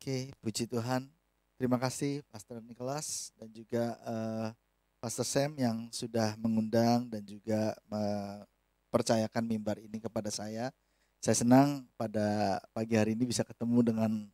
Oke, puji Tuhan. Terima kasih Pastor Nicholas dan juga Pastor Sam yang sudah mengundang dan juga mempercayakan mimbar ini kepada saya. Saya senang pada pagi hari ini bisa ketemu dengan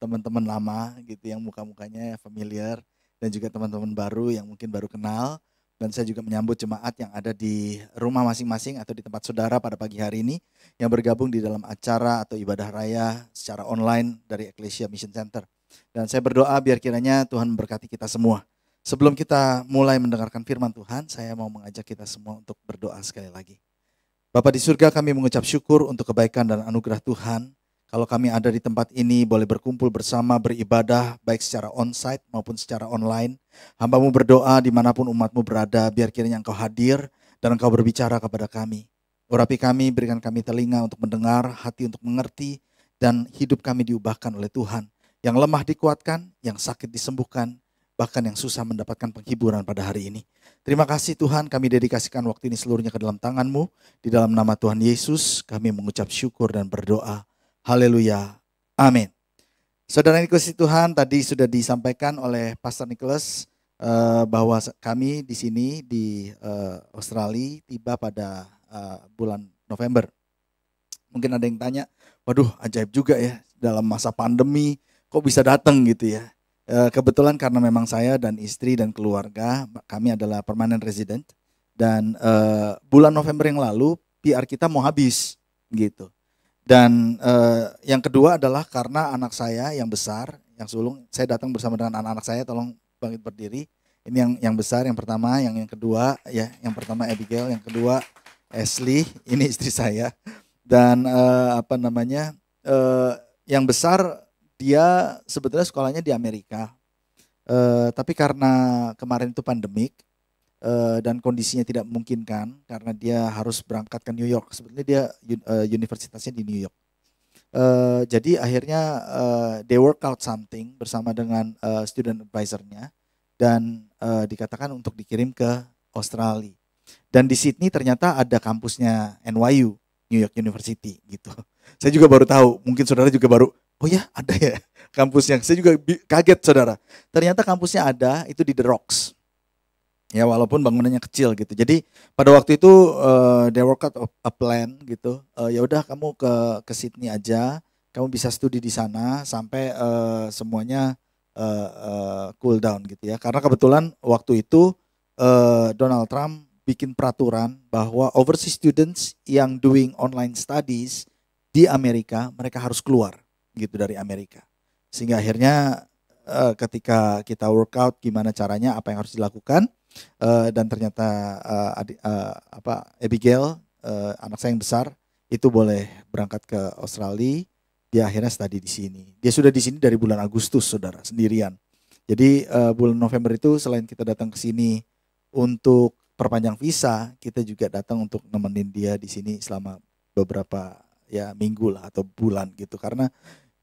teman-teman lama gitu yang muka-mukanya familiar dan juga teman-teman baru yang mungkin baru kenal. Dan saya juga menyambut jemaat yang ada di rumah masing-masing atau di tempat saudara pada pagi hari ini yang bergabung di dalam acara atau ibadah raya secara online dari Ecclesia Mission Center. Dan saya berdoa biar kiranya Tuhan memberkati kita semua. Sebelum kita mulai mendengarkan firman Tuhan, saya mau mengajak kita semua untuk berdoa sekali lagi. Bapa di surga, kami mengucap syukur untuk kebaikan dan anugerah Tuhan. Kalau kami ada di tempat ini boleh berkumpul bersama beribadah baik secara onsite maupun secara online. Hamba-Mu berdoa dimanapun umat-Mu berada, biar kiranya Engkau hadir dan Engkau berbicara kepada kami. Urapi kami, berikan kami telinga untuk mendengar, hati untuk mengerti, dan hidup kami diubahkan oleh Tuhan. Yang lemah dikuatkan, yang sakit disembuhkan, bahkan yang susah mendapatkan penghiburan pada hari ini. Terima kasih Tuhan, kami dedikasikan waktu ini seluruhnya ke dalam tangan-Mu. Di dalam nama Tuhan Yesus, kami mengucap syukur dan berdoa. Haleluya, amin. Saudara yang dikasihi Tuhan, tadi sudah disampaikan oleh Pastor Nicholas bahwa kami di sini di Australia tiba pada bulan November. Mungkin ada yang tanya, waduh ajaib juga ya dalam masa pandemi kok bisa datang gitu ya. Kebetulan karena memang saya dan istri dan keluarga kami adalah permanent resident dan bulan November yang lalu PR kita mau habis gitu. Dan yang kedua adalah karena anak saya yang besar, yang sulung, saya datang bersama dengan anak-anak saya, tolong bangkit berdiri. Ini yang besar, yang pertama, yang kedua ya, yang pertama Abigail, yang kedua Ashley, ini istri saya. Dan yang besar dia sebetulnya sekolahnya di Amerika. Tapi karena kemarin itu pandemik dan kondisinya tidak memungkinkan karena dia harus berangkat ke New York. Sebetulnya dia universitasnya di New York. Jadi akhirnya they work out something bersama dengan student advisor-nya dan dikatakan untuk dikirim ke Australia. Dan di Sydney ternyata ada kampusnya NYU, New York University gitu. Saya juga baru tahu, mungkin saudara juga baru, oh ya ada ya kampusnya. Saya juga kaget saudara. Ternyata kampusnya ada, itu di The Rocks. Ya walaupun bangunannya kecil gitu. Jadi pada waktu itu they work out a plan gitu. Ya udah kamu ke Sydney aja, kamu bisa studi di sana sampai semuanya cool down gitu ya. Karena kebetulan waktu itu Donald Trump bikin peraturan bahwa overseas students yang doing online studies di Amerika mereka harus keluar gitu dari Amerika. Sehingga akhirnya ketika kita workout gimana caranya, apa yang harus dilakukan. Dan ternyata Abigail anak saya yang besar itu boleh berangkat ke Australia. Dia akhirnya study di sini. Dia sudah di sini dari bulan Agustus saudara sendirian. Jadi bulan November itu selain kita datang ke sini untuk perpanjang visa, kita juga datang untuk nemenin dia di sini selama beberapa ya minggu lah atau bulan gitu. Karena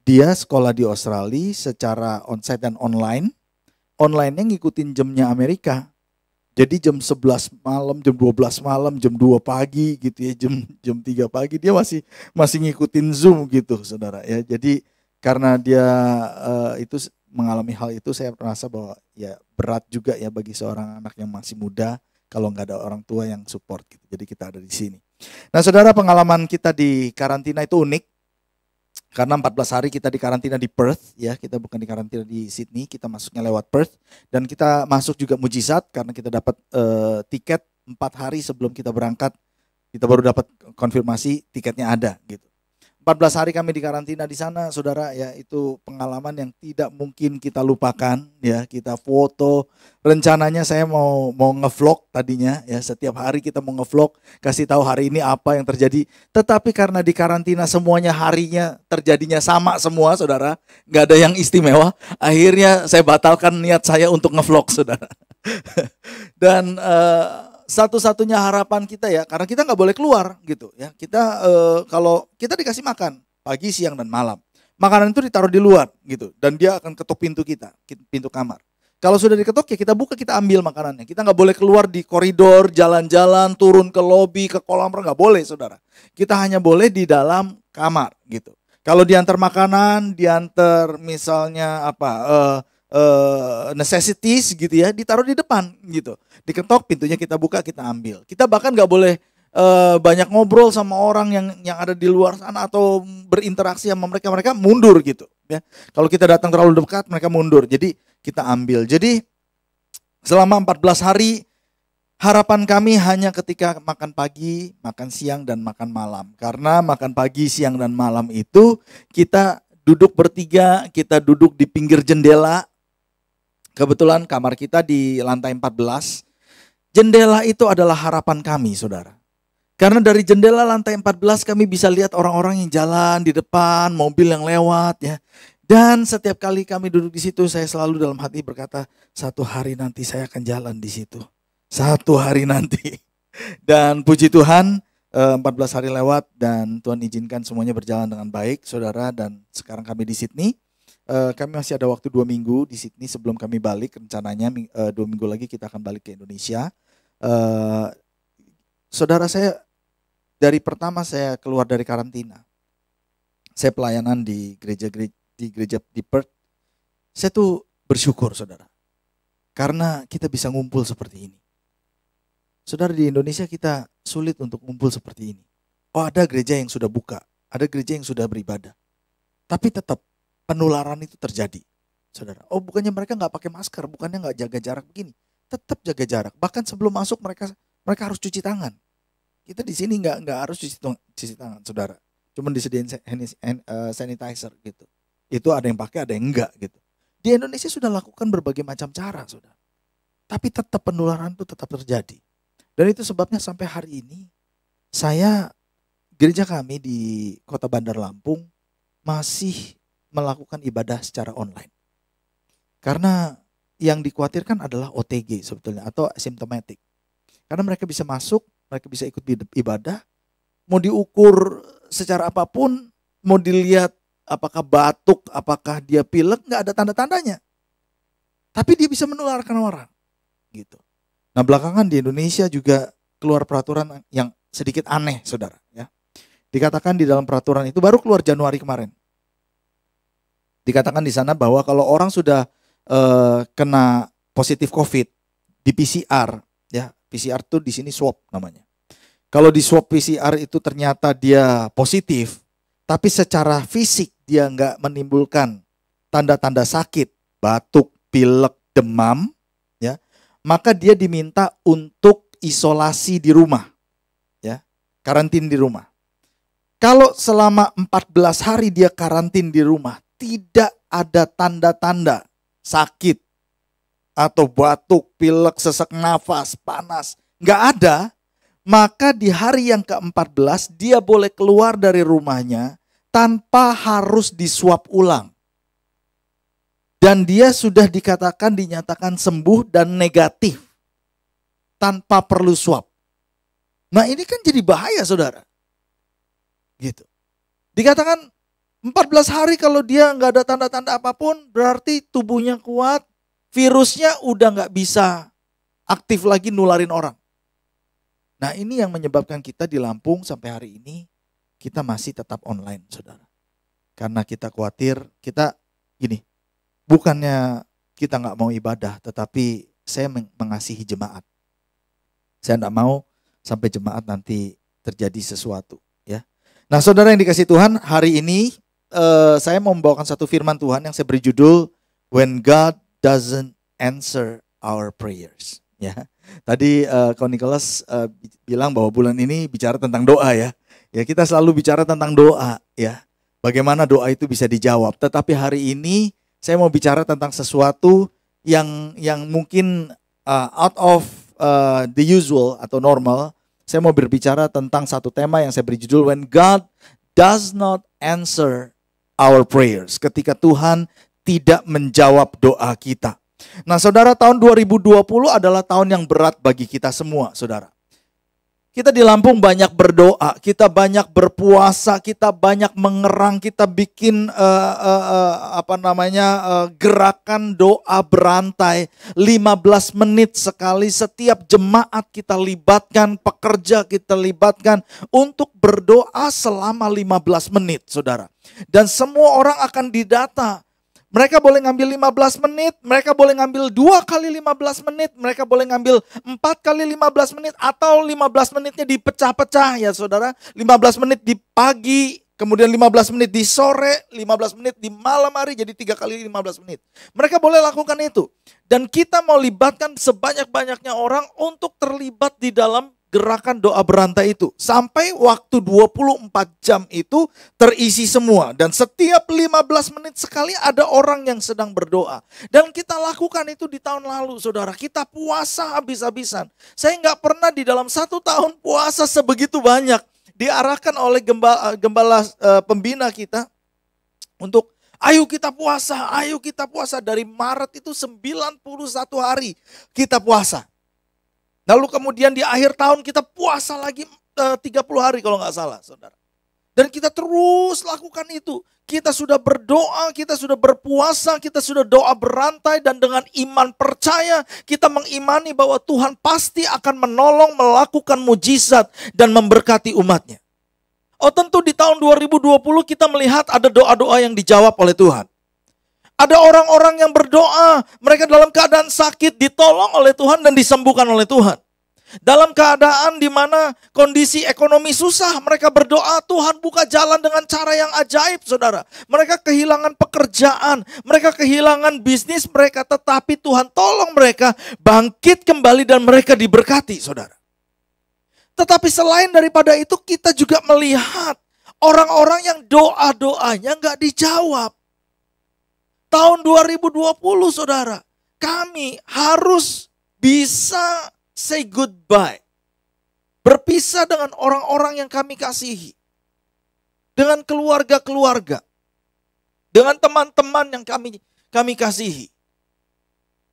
dia sekolah di Australia secara onsite dan online. Online-nya ngikutin jamnya Amerika. Jadi jam 11 malam, jam 12 malam, jam 2 pagi gitu ya, jam 3 pagi dia masih ngikutin Zoom gitu saudara ya. Jadi karena dia itu mengalami hal itu, saya merasa bahwa ya berat juga ya bagi seorang anak yang masih muda kalau nggak ada orang tua yang support gitu. Jadi kita ada di sini. Nah saudara, pengalaman kita di karantina itu unik. Karena 14 hari kita di karantina di Perth ya, kita bukan di karantina di Sydney, kita masuknya lewat Perth dan kita masuk juga mujizat karena kita dapat tiket 4 hari sebelum kita berangkat, kita baru dapat konfirmasi tiketnya ada gitu. 14 hari kami di karantina di sana saudara ya, itu pengalaman yang tidak mungkin kita lupakan ya. Kita foto, rencananya saya mau ngevlog tadinya ya, setiap hari kita mau ngevlog, kasih tahu hari ini apa yang terjadi. Tetapi karena di karantina semuanya harinya terjadinya sama semua saudara, nggak ada yang istimewa. Akhirnya saya batalkan niat saya untuk ngevlog saudara. Dan satu-satunya harapan kita ya, karena kita nggak boleh keluar gitu ya. Kita kalau kita dikasih makan pagi, siang dan malam, makanan itu ditaruh di luar gitu, dan dia akan ketuk pintu kita, pintu kamar. Kalau sudah diketuk ya kita buka, kita ambil makanannya. Kita nggak boleh keluar di koridor, jalan-jalan, turun ke lobi, ke kolam renang, nggak boleh saudara. Kita hanya boleh di dalam kamar gitu. Kalau diantar makanan, diantar misalnya necessities gitu ya, ditaruh di depan gitu. Diketok, pintunya kita buka, kita ambil. Kita bahkan nggak boleh banyak ngobrol sama orang yang ada di luar sana atau berinteraksi sama mereka. Mereka mundur gitu ya. Kalau kita datang terlalu dekat, mereka mundur. Jadi kita ambil. Jadi selama 14 hari harapan kami hanya ketika makan pagi, makan siang, dan makan malam. Karena makan pagi, siang, dan malam itu kita duduk bertiga, kita duduk di pinggir jendela. Kebetulan kamar kita di lantai 14. Jendela itu adalah harapan kami, saudara. Karena dari jendela lantai 14 kami bisa lihat orang-orang yang jalan di depan, mobil yang lewat ya. Dan setiap kali kami duduk di situ, saya selalu dalam hati berkata, satu hari nanti saya akan jalan di situ. Satu hari nanti. Dan puji Tuhan 14 hari lewat dan Tuhan izinkan semuanya berjalan dengan baik saudara. Dan sekarang kami di Sydney. Kami masih ada waktu 2 minggu di Sydney sebelum kami balik. Rencananya 2 minggu lagi kita akan balik ke Indonesia. Saudara, saya dari pertama saya keluar dari karantina. Saya pelayanan di gereja di Perth. Saya tuh bersyukur saudara. Karena kita bisa ngumpul seperti ini. Saudara, di Indonesia kita sulit untuk ngumpul seperti ini. Oh, ada gereja yang sudah buka, ada gereja yang sudah beribadah. Tapi tetap penularan itu terjadi, saudara. Oh, bukannya mereka nggak pakai masker, bukannya nggak jaga jarak begini. Tetap jaga jarak. Bahkan sebelum masuk mereka harus cuci tangan. Kita di sini nggak harus cuci tangan, saudara. Cuma disediain sanitizer gitu. Itu ada yang pakai, ada yang enggak gitu. Di Indonesia sudah lakukan berbagai macam cara, saudara. Tapi tetap penularan itu tetap terjadi. Dan itu sebabnya sampai hari ini gereja kami di Kota Bandar Lampung masih melakukan ibadah secara online. Karena yang dikhawatirkan adalah OTG sebetulnya atau asymptomatic. Karena mereka bisa masuk, mereka bisa ikut ibadah, mau diukur secara apapun, mau dilihat apakah batuk, apakah dia pilek, nggak ada tanda-tandanya. Tapi dia bisa menularkan orang, gitu. Nah, belakangan di Indonesia juga keluar peraturan yang sedikit aneh, saudara. Ya, dikatakan di dalam peraturan itu baru keluar Januari kemarin. Dikatakan di sana bahwa kalau orang sudah kena positif COVID di PCR, ya PCR tuh di sini swab namanya. Kalau di swab PCR itu ternyata dia positif, tapi secara fisik dia nggak menimbulkan tanda-tanda sakit, batuk, pilek, demam, ya, maka dia diminta untuk isolasi di rumah, ya, karantin di rumah. Kalau selama 14 hari dia karantin di rumah, tidak ada tanda-tanda sakit atau batuk, pilek, sesak nafas, panas, nggak ada, maka di hari yang ke-14 dia boleh keluar dari rumahnya tanpa harus diswab ulang. Dan dia sudah dinyatakan sembuh dan negatif tanpa perlu swab. Nah, ini kan jadi bahaya, saudara. Gitu. Dikatakan 14 hari kalau dia nggak ada tanda-tanda apapun, berarti tubuhnya kuat, virusnya udah nggak bisa aktif lagi nularin orang. Nah, ini yang menyebabkan kita di Lampung sampai hari ini kita masih tetap online, saudara. Karena kita khawatir, kita gini, bukannya kita nggak mau ibadah, tetapi saya mengasihi jemaat. Saya nggak mau sampai jemaat nanti terjadi sesuatu, ya. Nah, saudara yang dikasihi Tuhan, hari ini saya mau membawakan satu firman Tuhan yang saya beri judul When God Doesn't Answer Our Prayers. Ya, tadi Kau Nicholas bilang bahwa bulan ini bicara tentang doa, ya. Ya, kita selalu bicara tentang doa, ya. Bagaimana doa itu bisa dijawab. Tetapi hari ini saya mau bicara tentang sesuatu yang mungkin out of the usual atau normal. Saya mau berbicara tentang satu tema yang saya beri judul When God Does Not Answer Our Prayers. Ketika Tuhan tidak menjawab doa kita. Nah, saudara, tahun 2020 adalah tahun yang berat bagi kita semua, saudara. Kita di Lampung banyak berdoa, kita banyak berpuasa, kita banyak mengerang, kita bikin gerakan doa berantai 15 menit sekali. Setiap jemaat kita libatkan, pekerja kita libatkan untuk berdoa selama 15 menit, saudara. Dan semua orang akan didata. Mereka boleh ngambil 15 menit, mereka boleh ngambil 2 kali 15 menit, mereka boleh ngambil 4 kali 15 menit, atau 15 menitnya dipecah-pecah ya saudara. 15 menit di pagi, kemudian 15 menit di sore, 15 menit di malam hari, jadi 3 kali 15 menit. Mereka boleh lakukan itu. Dan kita mau libatkan sebanyak-banyaknya orang untuk terlibat di dalam gerakan doa berantai itu. Sampai waktu 24 jam itu terisi semua. Dan setiap 15 menit sekali ada orang yang sedang berdoa. Dan kita lakukan itu di tahun lalu saudara. Kita puasa habis-habisan. Saya nggak pernah di dalam 1 tahun puasa sebegitu banyak. Diarahkan oleh gembala pembina kita untuk ayo kita puasa. Dari Maret itu 91 hari kita puasa. Lalu kemudian di akhir tahun kita puasa lagi 30 hari kalau nggak salah saudara. Dan kita terus lakukan itu. Kita sudah berdoa, kita sudah berpuasa, kita sudah doa berantai. Dan dengan iman percaya kita mengimani bahwa Tuhan pasti akan menolong, melakukan mujizat dan memberkati umatnya. Oh tentu di tahun 2020 kita melihat ada doa-doa yang dijawab oleh Tuhan. Ada orang-orang yang berdoa, mereka dalam keadaan sakit ditolong oleh Tuhan dan disembuhkan oleh Tuhan. Dalam keadaan di mana kondisi ekonomi susah, mereka berdoa, Tuhan buka jalan dengan cara yang ajaib, saudara. Mereka kehilangan pekerjaan, mereka kehilangan bisnis mereka, tetapi Tuhan tolong mereka bangkit kembali dan mereka diberkati, saudara. Tetapi selain daripada itu, kita juga melihat orang-orang yang doa-doanya nggak dijawab. Tahun 2020 saudara, kami harus bisa say goodbye. Berpisah dengan orang-orang yang kami kasihi. Dengan keluarga-keluarga. Dengan teman-teman yang kami kasihi.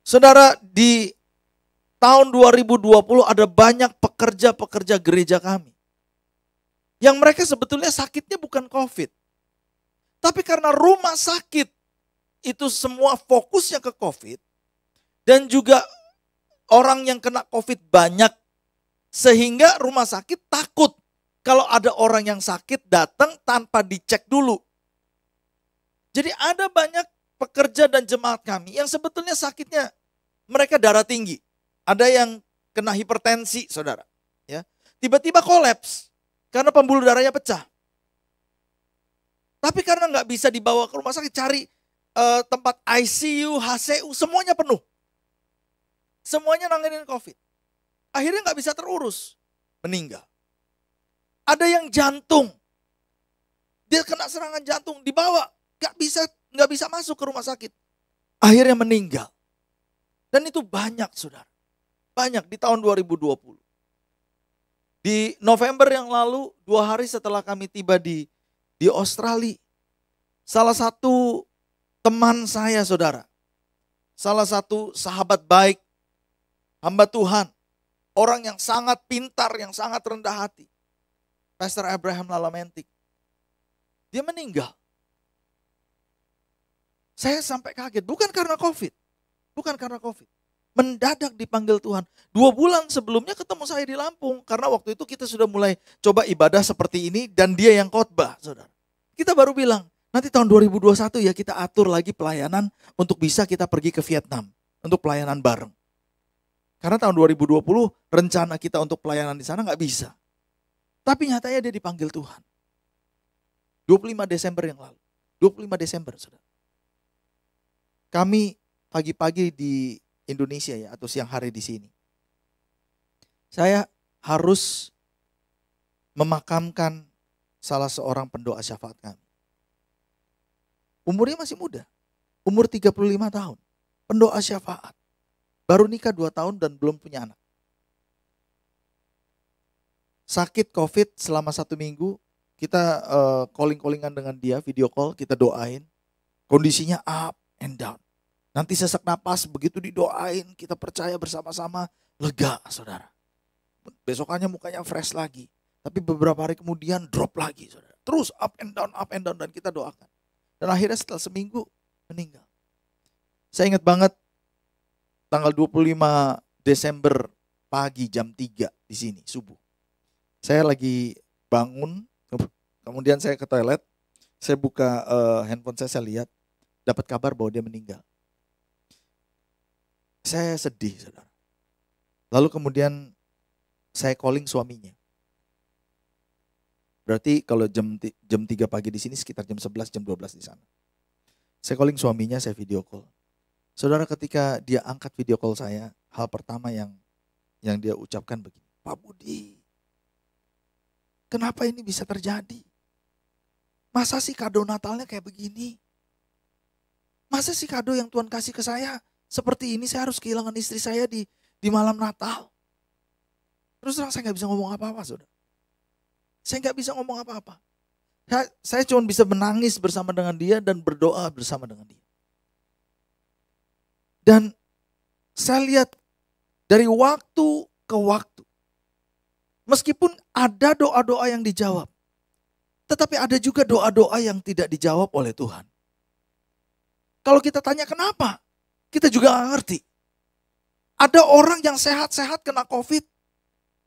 Saudara, di tahun 2020 ada banyak pekerja-pekerja gereja kami. Yang mereka sebetulnya sakitnya bukan COVID. Tapi karena rumah sakit itu semua fokusnya ke COVID, dan juga orang yang kena COVID banyak, sehingga rumah sakit takut kalau ada orang yang sakit datang tanpa dicek dulu. Jadi ada banyak pekerja dan jemaat kami yang sebetulnya sakitnya mereka darah tinggi. Ada yang kena hipertensi saudara, ya tiba-tiba kolaps karena pembuluh darahnya pecah. Tapi karena nggak bisa dibawa ke rumah sakit, cari tempat ICU, HCU, semuanya penuh. Semuanya nanganin COVID. Akhirnya nggak bisa terurus, meninggal. Ada yang jantung, dia kena serangan jantung, dibawa, nggak bisa masuk ke rumah sakit. Akhirnya meninggal. Dan itu banyak saudara, banyak di tahun 2020. Di November yang lalu, 2 hari setelah kami tiba di Australia, salah satu teman saya saudara, salah satu sahabat baik, hamba Tuhan, orang yang sangat pintar, yang sangat rendah hati, Pastor Abraham Lalamentik, dia meninggal. Saya sampai kaget, bukan karena COVID, mendadak dipanggil Tuhan. 2 bulan sebelumnya ketemu saya di Lampung, karena waktu itu kita sudah mulai coba ibadah seperti ini dan dia yang khotbah, saudara. Kita baru bilang, nanti tahun 2021 ya kita atur lagi pelayanan untuk bisa kita pergi ke Vietnam untuk pelayanan bareng. Karena tahun 2020 rencana kita untuk pelayanan di sana nggak bisa. Tapi nyatanya dia dipanggil Tuhan. 25 Desember yang lalu. 25 Desember saudara. Kami pagi-pagi di Indonesia ya, atau siang hari di sini. Saya harus memakamkan salah seorang pendoa syafaat kami. Umurnya masih muda, umur 35 tahun, pendoa syafaat. Baru nikah 2 tahun dan belum punya anak. Sakit COVID selama 1 minggu, kita calling-callingan dengan dia, video call, kita doain. Kondisinya up and down. Nanti sesak napas, begitu didoain, kita percaya bersama-sama, lega saudara. besokannya mukanya fresh lagi. Tapi beberapa hari kemudian drop lagi, saudara. Terus up and down, dan kita doakan. Dan akhirnya setelah seminggu meninggal. Saya ingat banget tanggal 25 Desember pagi jam 3 di sini, subuh. Saya lagi bangun, kemudian saya ke toilet, saya buka handphone saya lihat, dapat kabar bahwa dia meninggal. Saya sedih, saudara. Lalu kemudian saya calling suaminya. Berarti kalau jam 3 pagi di sini sekitar jam 11, jam 12 di sana. Saya calling suaminya, saya video call. Saudara, ketika dia angkat video call saya, hal pertama yang dia ucapkan begini, Pak Budi, kenapa ini bisa terjadi? Masa sih kado Natalnya kayak begini? Masa sih kado yang Tuhan kasih ke saya seperti ini, saya harus kehilangan istri saya di malam Natal? Terus terang saya gak bisa ngomong apa-apa, saudara. Saya nggak bisa ngomong apa-apa. Saya cuma bisa menangis bersama dengan dia dan berdoa bersama dengan dia. Dan saya lihat dari waktu ke waktu, meskipun ada doa-doa yang dijawab, tetapi ada juga doa-doa yang tidak dijawab oleh Tuhan. Kalau kita tanya kenapa, kita juga nggak ngerti. Ada orang yang sehat-sehat kena COVID,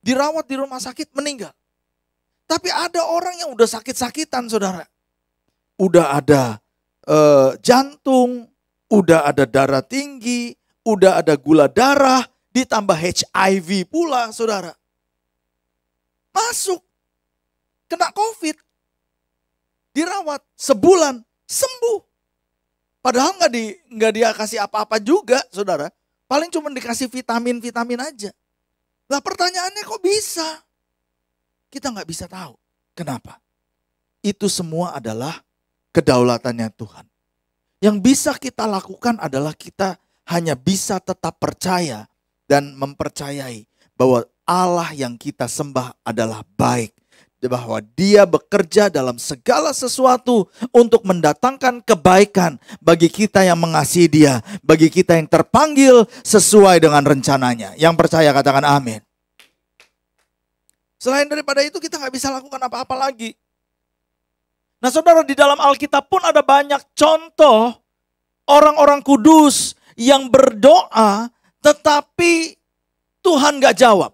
dirawat di rumah sakit, meninggal. Tapi ada orang yang udah sakit-sakitan, saudara. Udah ada jantung, udah ada darah tinggi, udah ada gula darah, ditambah HIV pula, saudara. Masuk, kena COVID, dirawat sebulan, sembuh. Padahal nggak dia kasih apa-apa juga, saudara. Paling cuma dikasih vitamin-vitamin aja. Lah pertanyaannya kok bisa? Kita nggak bisa tahu. Kenapa? Itu semua adalah kedaulatannya Tuhan. Yang bisa kita lakukan adalah kita hanya bisa tetap percaya dan mempercayai bahwa Allah yang kita sembah adalah baik. Bahwa dia bekerja dalam segala sesuatu untuk mendatangkan kebaikan bagi kita yang mengasihi dia. Bagi kita yang terpanggil sesuai dengan rencananya. Yang percaya katakan amin. Selain daripada itu kita nggak bisa lakukan apa-apa lagi. Nah saudara, di dalam Alkitab pun ada banyak contoh orang-orang kudus yang berdoa tetapi Tuhan nggak jawab.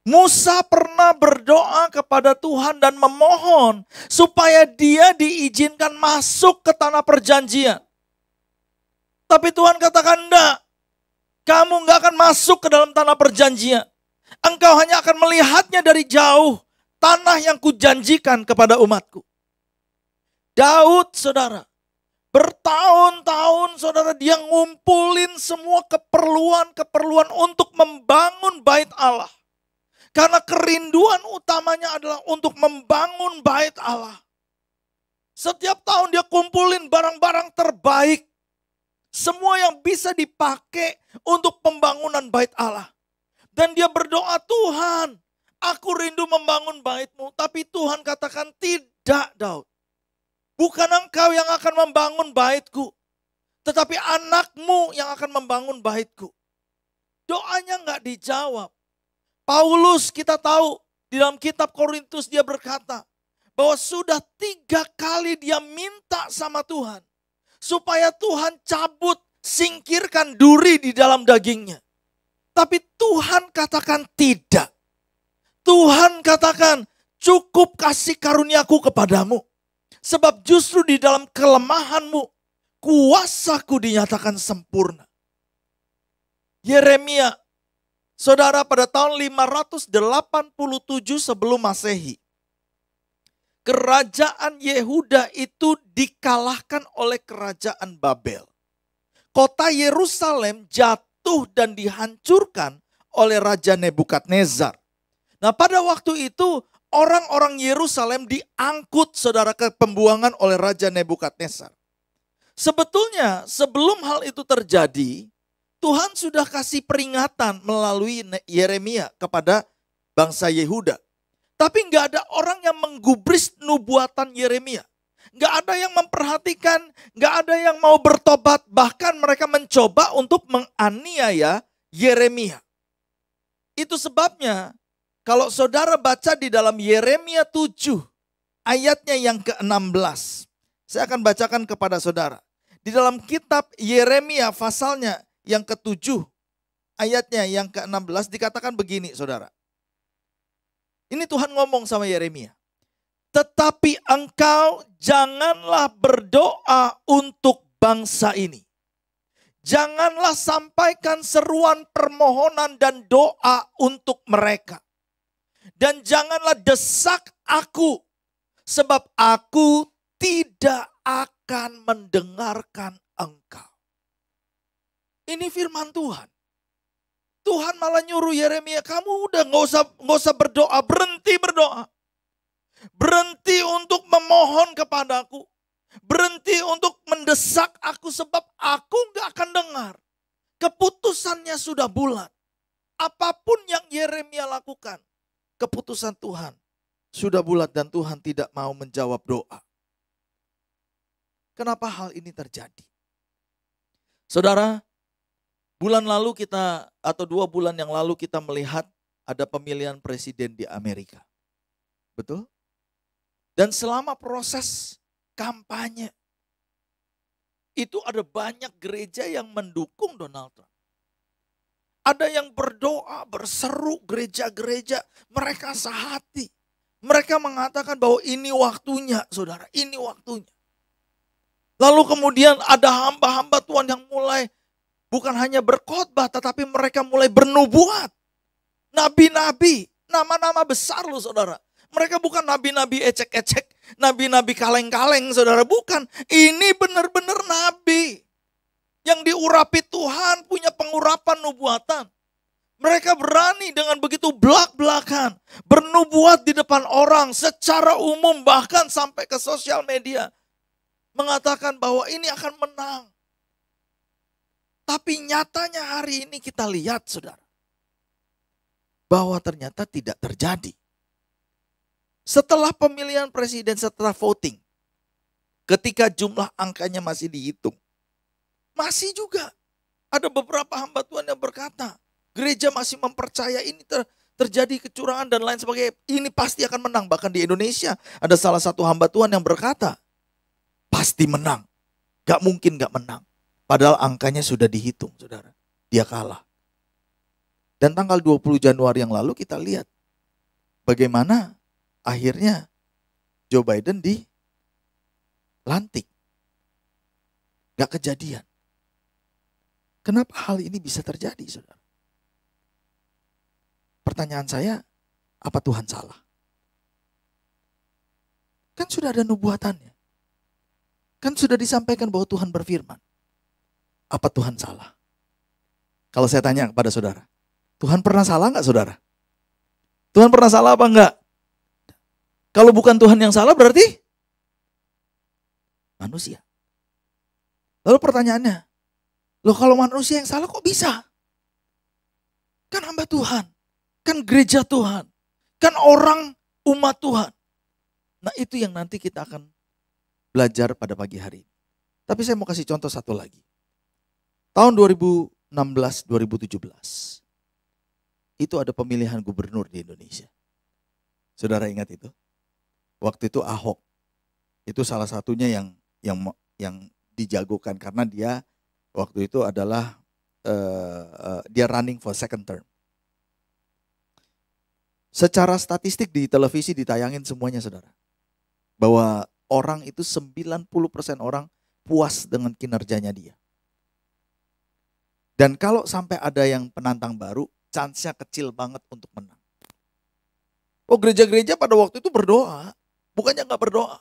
Musa pernah berdoa kepada Tuhan dan memohon supaya dia diizinkan masuk ke tanah perjanjian. Tapi Tuhan katakan enggak, kamu nggak akan masuk ke dalam tanah perjanjian. Engkau hanya akan melihatnya dari jauh, tanah yang kujanjikan kepada umatku. Daud, saudara, bertahun-tahun saudara dia ngumpulin semua keperluan untuk membangun bait Allah. Karena kerinduan utamanya adalah untuk membangun bait Allah. Setiap tahun dia kumpulin barang-barang terbaik. Semua yang bisa dipakai untuk pembangunan bait Allah. Dan dia berdoa, Tuhan, aku rindu membangun bait-Mu. Tapi Tuhan katakan, tidak Daud. Bukan engkau yang akan membangun bait-Ku. Tetapi anakmu yang akan membangun bait-Ku. Doanya nggak dijawab. Paulus kita tahu di dalam kitab Korintus dia berkata, bahwa sudah 3 kali dia minta sama Tuhan. Supaya Tuhan cabut, singkirkan duri di dalam dagingnya. Tapi Tuhan katakan tidak. Tuhan katakan cukup kasih karuniaku kepadamu. Sebab justru di dalam kelemahanmu kuasaku dinyatakan sempurna. Yeremia, saudara, pada tahun 587 sebelum Masehi. Kerajaan Yehuda itu dikalahkan oleh kerajaan Babel. Kota Yerusalem jatuh dan dihancurkan oleh Raja Nebukadnezar. Nah pada waktu itu orang-orang Yerusalem diangkut saudara ke pembuangan oleh Raja Nebukadnezar. Sebetulnya sebelum hal itu terjadi, Tuhan sudah kasih peringatan melalui Yeremia kepada bangsa Yehuda. Tapi nggak ada orang yang menggubris nubuatan Yeremia. Nggak ada yang memperhatikan, nggak ada yang mau bertobat. Bahkan mereka mencoba untuk menganiaya Yeremia. Itu sebabnya kalau saudara baca di dalam Yeremia 7 ayatnya yang ke-16. Saya akan bacakan kepada saudara. Di dalam kitab Yeremia pasalnya yang ke-7 ayatnya yang ke-16 dikatakan begini saudara. Ini Tuhan ngomong sama Yeremia. Tetapi engkau janganlah berdoa untuk bangsa ini. Janganlah sampaikan seruan permohonan dan doa untuk mereka. Dan janganlah desak aku, sebab aku tidak akan mendengarkan engkau. Ini firman Tuhan. Tuhan malah nyuruh Yeremia, kamu udah nggak usah berdoa, berhenti berdoa. Berhenti untuk memohon kepadaku. Berhenti untuk mendesak aku sebab aku gak akan dengar. Keputusannya sudah bulat. Apapun yang Yeremia lakukan, keputusan Tuhan sudah bulat dan Tuhan tidak mau menjawab doa. Kenapa hal ini terjadi? Saudara, bulan lalu kita atau 2 bulan yang lalu kita melihat ada pemilihan presiden di Amerika. Betul? Dan selama proses kampanye, itu ada banyak gereja yang mendukung Donald Trump. Ada yang berdoa, berseru gereja-gereja, mereka sehati. Mereka mengatakan bahwa ini waktunya, saudara, ini waktunya. Lalu kemudian ada hamba-hamba Tuhan yang mulai bukan hanya berkhotbah, tetapi mereka mulai bernubuat. Nabi-nabi, nama-nama besar loh saudara. Mereka bukan nabi-nabi ecek-ecek, nabi-nabi kaleng-kaleng saudara. Bukan, ini benar-benar nabi. Yang diurapi Tuhan punya pengurapan nubuatan. Mereka berani dengan begitu belak-belakan. Bernubuat di depan orang secara umum bahkan sampai ke sosial media. Mengatakan bahwa ini akan menang. Tapi nyatanya hari ini kita lihat saudara. Bahwa ternyata tidak terjadi. Setelah pemilihan presiden, setelah voting, ketika jumlah angkanya masih dihitung, masih juga ada beberapa hamba Tuhan yang berkata, gereja masih mempercaya ini terjadi kecurangan dan lain sebagainya. Ini pasti akan menang. Bahkan di Indonesia ada salah satu hamba Tuhan yang berkata, pasti menang. Gak mungkin gak menang. Padahal angkanya sudah dihitung, saudara. Dia kalah. Dan tanggal 20 Januari yang lalu kita lihat bagaimana akhirnya Joe Biden dilantik. Gak kejadian. Kenapa hal ini bisa terjadi, saudara? Pertanyaan saya, apa Tuhan salah? Kan sudah ada nubuatannya. Kan sudah disampaikan bahwa Tuhan berfirman. Apa Tuhan salah? Kalau saya tanya kepada saudara, Tuhan pernah salah enggak saudara? Tuhan pernah salah apa enggak? Kalau bukan Tuhan yang salah berarti manusia. Lalu pertanyaannya, loh kalau manusia yang salah kok bisa? Kan hamba Tuhan, kan gereja Tuhan, kan orang umat Tuhan. Nah itu yang nanti kita akan belajar pada pagi hari ini. Tapi saya mau kasih contoh satu lagi. Tahun 2016-2017, itu ada pemilihan gubernur di Indonesia. Saudara ingat itu? Waktu itu Ahok, itu salah satunya yang dijagokan karena dia waktu itu adalah dia running for second term. Secara statistik di televisi ditayangin semuanya saudara. Bahwa orang itu 90% orang puas dengan kinerjanya dia. Dan kalau sampai ada yang penantang baru, chance-nya kecil banget untuk menang. Oh gereja-gereja pada waktu itu berdoa, bukannya nggak berdoa.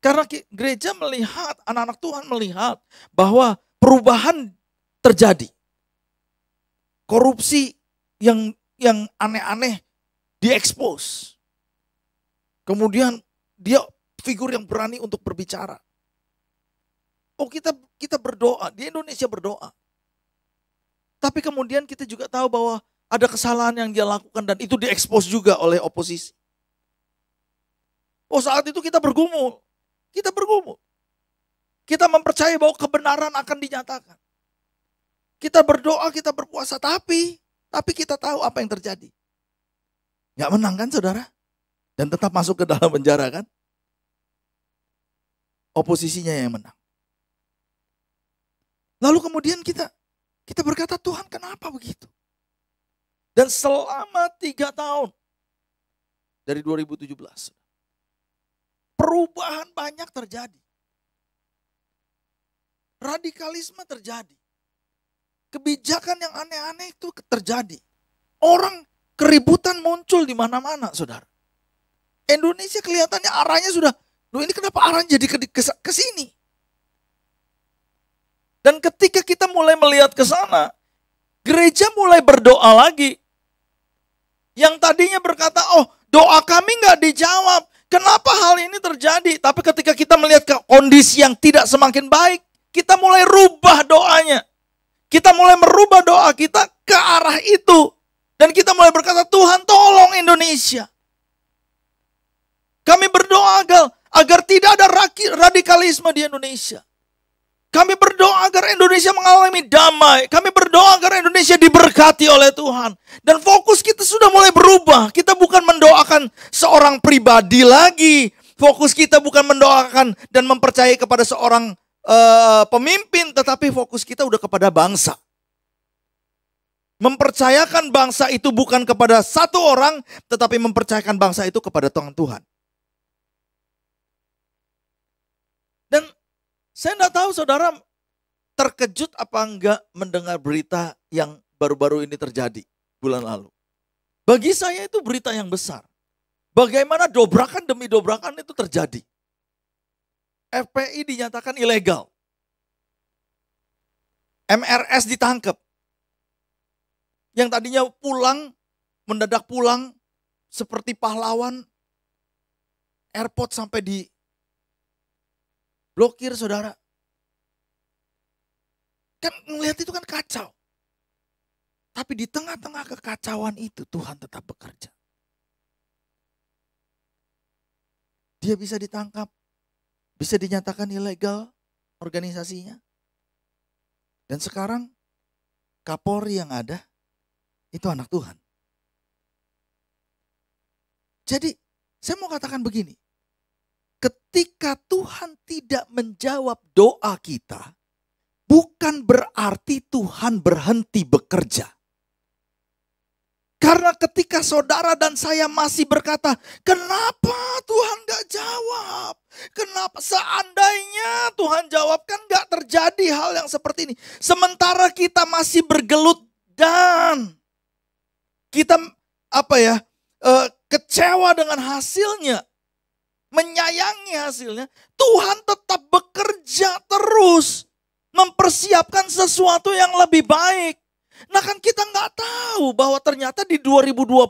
Karena gereja melihat, anak-anak Tuhan melihat bahwa perubahan terjadi. Korupsi yang aneh-aneh diekspos. Kemudian dia figur yang berani untuk berbicara. Oh kita berdoa, di Indonesia berdoa. Tapi kemudian kita juga tahu bahwa ada kesalahan yang dia lakukan dan itu diekspos juga oleh oposisi. Oh saat itu kita bergumul. Kita bergumul. Kita mempercayai bahwa kebenaran akan dinyatakan. Kita berdoa, kita berpuasa, tapi Tapi kita tahu apa yang terjadi. Nggak menang kan saudara? Dan tetap masuk ke dalam penjara kan? Oposisinya yang menang. Lalu kemudian kita berkata, Tuhan kenapa begitu? Dan selama 3 tahun dari 2017, perubahan banyak terjadi. Radikalisme terjadi. Kebijakan yang aneh-aneh itu terjadi. Orang keributan muncul di mana-mana, saudara. Indonesia kelihatannya arahnya sudah, loh ini kenapa arahnya jadi ke sini? Dan ketika kita mulai melihat ke sana, gereja mulai berdoa lagi. Yang tadinya berkata, oh doa kami nggak dijawab. Kenapa hal ini terjadi? Tapi ketika kita melihat kondisi yang tidak semakin baik, kita mulai rubah doanya. Kita mulai merubah doa kita ke arah itu. Dan kita mulai berkata, Tuhan tolong Indonesia. Kami berdoa agar tidak ada radikalisme di Indonesia. Kami berdoa agar Indonesia mengalami damai. Kami berdoa agar Indonesia diberkati oleh Tuhan. Dan fokus kita sudah mulai berubah. Kita bukan mendoakan seorang pribadi lagi. Fokus kita bukan mendoakan dan mempercayai kepada seorang pemimpin. Tetapi fokus kita udah kepada bangsa. Mempercayakan bangsa itu bukan kepada satu orang. Tetapi mempercayakan bangsa itu kepada Tuhan. Dan saya enggak tahu saudara terkejut apa enggak mendengar berita yang baru-baru ini terjadi bulan lalu. Bagi saya itu berita yang besar. Bagaimana dobrakan demi dobrakan itu terjadi. FPI dinyatakan ilegal. MRS ditangkap. Yang tadinya mendadak pulang seperti pahlawan. Airport sampai di blokir saudara. Kan melihat itu kan kacau. Tapi di tengah-tengah kekacauan itu Tuhan tetap bekerja. Dia bisa ditangkap. Bisa dinyatakan ilegal organisasinya. Dan sekarang Kapolri yang ada itu anak Tuhan. Jadi saya mau katakan begini. Ketika Tuhan tidak menjawab doa kita, bukan berarti Tuhan berhenti bekerja. Karena ketika saudara dan saya masih berkata, kenapa Tuhan gak jawab? Kenapa seandainya Tuhan jawab kan gak terjadi hal yang seperti ini. Sementara kita masih bergelut dan kita kecewa dengan hasilnya. Menyayangi hasilnya, Tuhan tetap bekerja terus. Mempersiapkan sesuatu yang lebih baik. Nah kan kita nggak tahu bahwa ternyata di 2021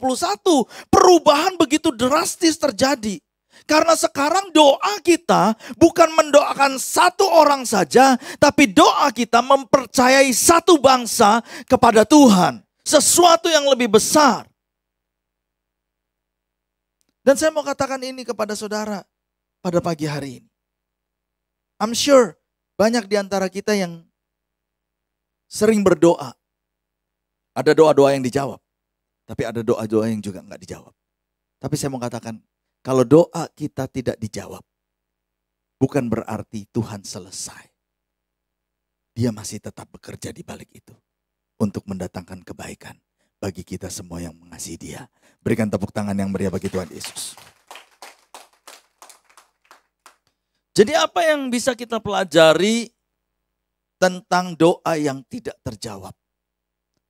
perubahan begitu drastis terjadi. Karena sekarang doa kita bukan mendoakan satu orang saja, tapi doa kita mempercayai satu bangsa kepada Tuhan. Sesuatu yang lebih besar. Dan saya mau katakan ini kepada saudara pada pagi hari ini. I'm sure banyak di antara kita yang sering berdoa. Ada doa-doa yang dijawab. Tapi ada doa-doa yang juga enggak dijawab. Tapi saya mau katakan, kalau doa kita tidak dijawab, bukan berarti Tuhan selesai. Dia masih tetap bekerja di balik itu. Untuk mendatangkan kebaikan bagi kita semua yang mengasihi Dia. Berikan tepuk tangan yang meriah bagi Tuhan Yesus. Jadi apa yang bisa kita pelajari tentang doa yang tidak terjawab?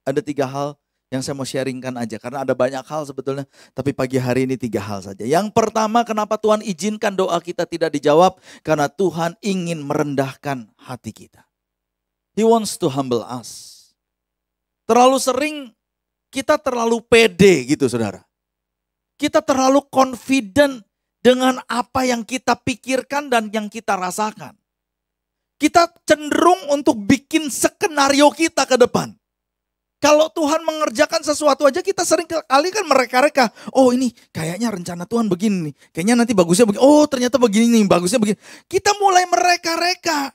Ada 3 hal yang saya mau sharingkan aja. Karena ada banyak hal sebetulnya. Tapi pagi hari ini 3 hal saja. Yang pertama, kenapa Tuhan izinkan doa kita tidak dijawab? Karena Tuhan ingin merendahkan hati kita. He wants to humble us. Terlalu sering kita terlalu pede gitu saudara. Kita terlalu confident dengan apa yang kita pikirkan dan yang kita rasakan. Kita cenderung untuk bikin skenario kita ke depan. Kalau Tuhan mengerjakan sesuatu aja kita sering kali kan mereka-reka. Oh ini kayaknya rencana Tuhan begini nih. Kayaknya nanti bagusnya begini. Oh ternyata begini nih, bagusnya begini. Kita mulai mereka-reka.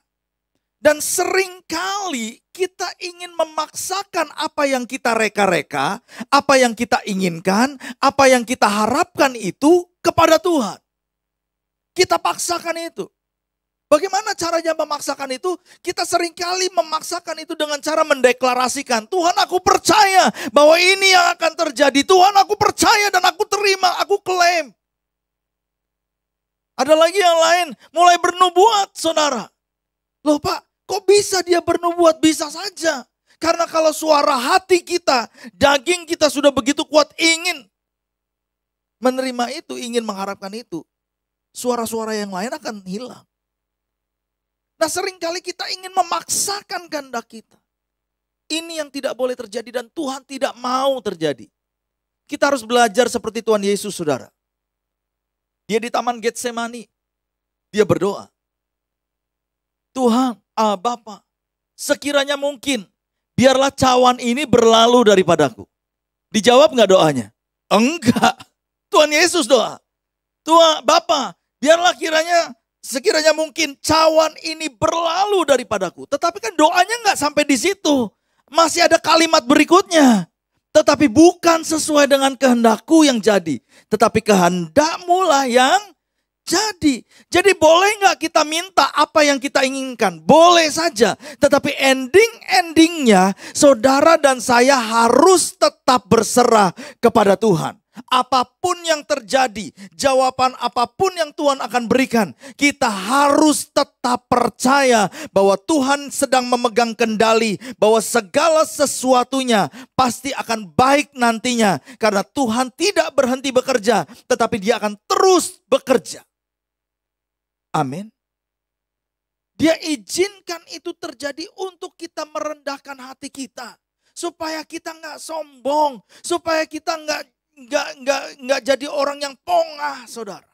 Dan seringkali kita ingin memaksakan apa yang kita reka-reka, apa yang kita inginkan, apa yang kita harapkan itu kepada Tuhan. Kita paksakan itu. Bagaimana caranya memaksakan itu? Kita seringkali memaksakan itu dengan cara mendeklarasikan, Tuhan aku percaya bahwa ini yang akan terjadi. Tuhan aku percaya dan aku terima, aku klaim. Ada lagi yang lain, mulai bernubuat saudara. Loh Pak, kok bisa dia bernubuat? Bisa saja. Karena kalau suara hati kita, daging kita sudah begitu kuat ingin menerima itu, ingin mengharapkan itu. Suara-suara yang lain akan hilang. Nah seringkali kita ingin memaksakan kehendak kita. Ini yang tidak boleh terjadi dan Tuhan tidak mau terjadi. Kita harus belajar seperti Tuhan Yesus saudara. Dia di Taman Getsemani, dia berdoa. Tuhan, Bapa, sekiranya mungkin, biarlah cawan ini berlalu daripadaku. Dijawab nggak doanya? Enggak. Tuhan Yesus doa. Tuhan, Bapa, biarlah sekiranya mungkin cawan ini berlalu daripadaku. Tetapi kan doanya nggak sampai di situ. Masih ada kalimat berikutnya. Tetapi bukan sesuai dengan kehendakku yang jadi. Tetapi kehendakmu lah yang jadi. Jadi boleh nggak kita minta apa yang kita inginkan? Boleh saja. Tetapi endingnya saudara dan saya harus tetap berserah kepada Tuhan. Apapun yang terjadi, jawaban apapun yang Tuhan akan berikan, kita harus tetap percaya bahwa Tuhan sedang memegang kendali, bahwa segala sesuatunya pasti akan baik nantinya. Karena Tuhan tidak berhenti bekerja, tetapi dia akan terus bekerja. Amin. Dia izinkan itu terjadi untuk kita merendahkan hati kita. Supaya kita nggak sombong, supaya kita nggak jadi orang yang pongah, saudara.